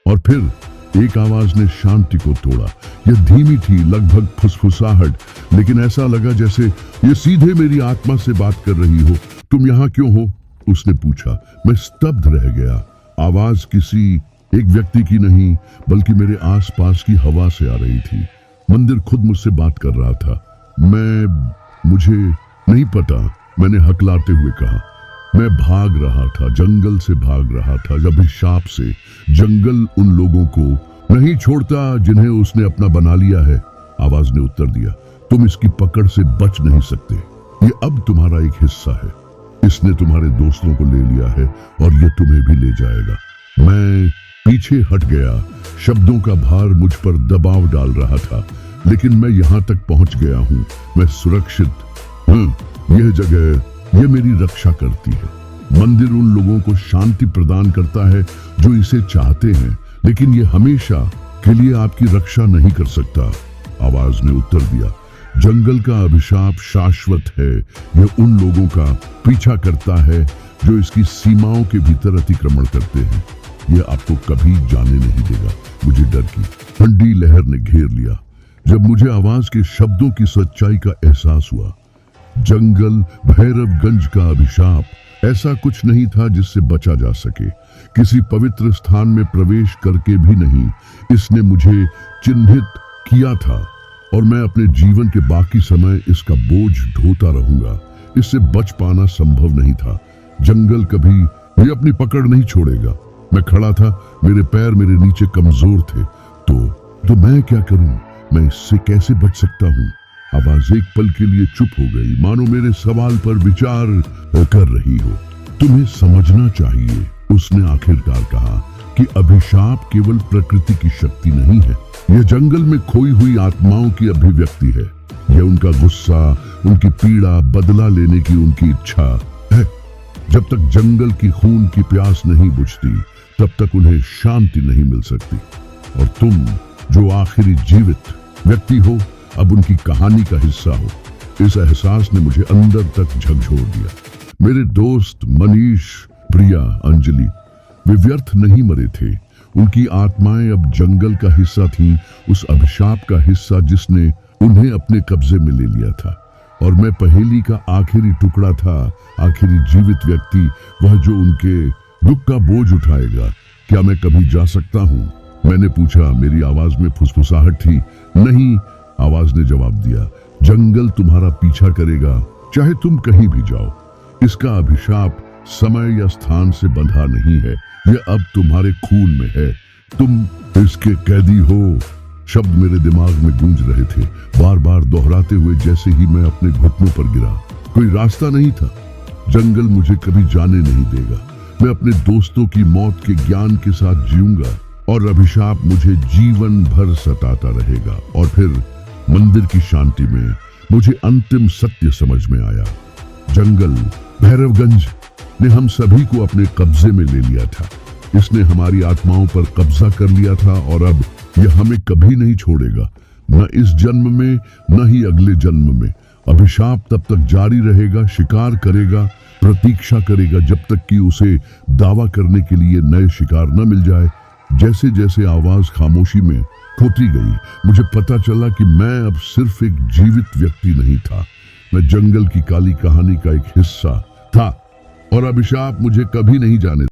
और फिर एक आवाज ने शांति को तोड़ा। यह धीमी थी, लगभग फुसफुसाहट, लेकिन ऐसा लगा जैसे ये सीधे मेरी आत्मा से बात कर रही हो। तुम यहाँ क्यों हो? उसने पूछा। मैं स्तब्ध रह गया। आवाज किसी एक व्यक्ति की नहीं, बल्कि मेरे आसपास की हवा से आ रही थी। मंदिर खुद मुझसे बात कर रहा था। मुझे नहीं पता, मैंने हकलाते हुए कहा। मैं भाग रहा था, जंगल से भाग रहा था, अभिशाप से। जंगल उन लोगों को नहीं छोड़ता जिन्हें उसने अपना बना लिया है। आवाज ने उत्तर दिया। तुम इसकी पकड़ से बच नहीं सकते। ये अब तुम्हारा एक हिस्सा है। इसने तुम्हारे दोस्तों को ले लिया है और ये तुम्हें भी ले जाएगा। मैं पीछे हट गया। शब्दों का भार मुझ पर दबाव डाल रहा था, लेकिन मैं यहाँ तक पहुँच गया हूँ। मैं सुरक्षित। यह जगह, यह मेरी रक्षा करती है। मंदिर उन लोगों को शांति प्रदान करता है जो इसे चाहते हैं, लेकिन यह हमेशा के लिए आपकी रक्षा नहीं कर सकता। आवाज ने उत्तर दिया। जंगल का अभिशाप शाश्वत है। यह उन लोगों का पीछा करता है जो इसकी सीमाओं के भीतर अतिक्रमण करते हैं। यह आपको कभी जाने नहीं देगा। मुझे डर की ठंडी लहर ने घेर लिया जब मुझे आवाज के शब्दों की सच्चाई का एहसास हुआ। जंगल, भैरवगंज का अभिशाप ऐसा कुछ नहीं था जिससे बचा जा सके। किसी पवित्र स्थान में प्रवेश करके भी नहीं। इसने मुझे चिन्हित किया था और मैं अपने जीवन के बाकी समय इसका बोझ ढोता रहूंगा। इससे बच पाना संभव नहीं था। जंगल कभी भी अपनी पकड़ नहीं छोड़ेगा। मैं खड़ा था, मेरे पैर मेरे नीचे कमजोर थे। तो मैं क्या करूं? मैं इससे कैसे बच सकता हूं? आवाज एक पल के लिए चुप हो गई, मानो मेरे सवाल पर विचार कर रही हो। तुम्हें समझना चाहिए, उसने आखिरकार कहा, कि अभिशाप केवल प्रकृति की शक्ति नहीं है। यह जंगल में खोई हुई आत्माओं की अभिव्यक्ति है। यह उनका गुस्सा, उनकी पीड़ा, बदला लेने की उनकी इच्छा है। जब तक जंगल की खून की प्यास नहीं बुझती, तब तक उन्हें शांति नहीं मिल सकती। और तुम जो आखिरी जीवित व्यक्ति हो, अब उनकी कहानी का हिस्सा हो। इस एहसास ने मुझे अंदर तक झकझोर दिया। मेरे दोस्त मनीष, प्रिया, अंजलि, वे व्यर्थ नहीं मरे थे। उनकी आत्माएं अब जंगल का हिस्सा थीं, उस अभिशाप का हिस्सा जिसने उन्हें अपने कब्जे में ले लिया था। और मैं पहेली का आखिरी टुकड़ा था, आखिरी जीवित व्यक्ति, वह जो उनके दुख का बोझ उठाएगा। क्या मैं कभी जा सकता हूँ? मैंने पूछा। मेरी आवाज में फुसफुसाहट थी। नहीं, आवाज ने जवाब दिया। जंगल तुम्हारा पीछा करेगा, चाहे तुम कहीं भी जाओ। इसका अभिशाप समय या स्थान से बंधा नहीं है। यह अब तुम्हारे खून में है। तुम इसके कैदी हो। शब्द मेरे दिमाग में गूंज रहे थे, बार बार दोहराते हुए, जैसे ही मैं अपने घुटनों पर गिरा। कोई रास्ता नहीं था। जंगल मुझे कभी जाने नहीं देगा। मैं अपने दोस्तों की मौत के ज्ञान के साथ जीऊंगा और अभिशाप मुझे जीवन भर सताता रहेगा। और फिर मंदिर की शांति में मुझे अंतिम सत्य समझ में आया। जंगल, भैरवगंज ने हम सभी को अपने कब्जे में ले लिया था। इसने हमारी आत्माओं पर कब्जा कर लिया था और अब यह हमें कभी नहीं छोड़ेगा, न इस जन्म में, न ही अगले जन्म में। अभिशाप तब तक जारी रहेगा, शिकार करेगा, प्रतीक्षा करेगा जब तक कि उसे दावा करने के लिए नए शिकार न मिल जाए। जैसे जैसे आवाज खामोशी में खोती गई, मुझे पता चला कि मैं अब सिर्फ एक जीवित व्यक्ति नहीं था, मैं जंगल की काली कहानी का एक हिस्सा था और अभिशाप मुझे कभी नहीं जाने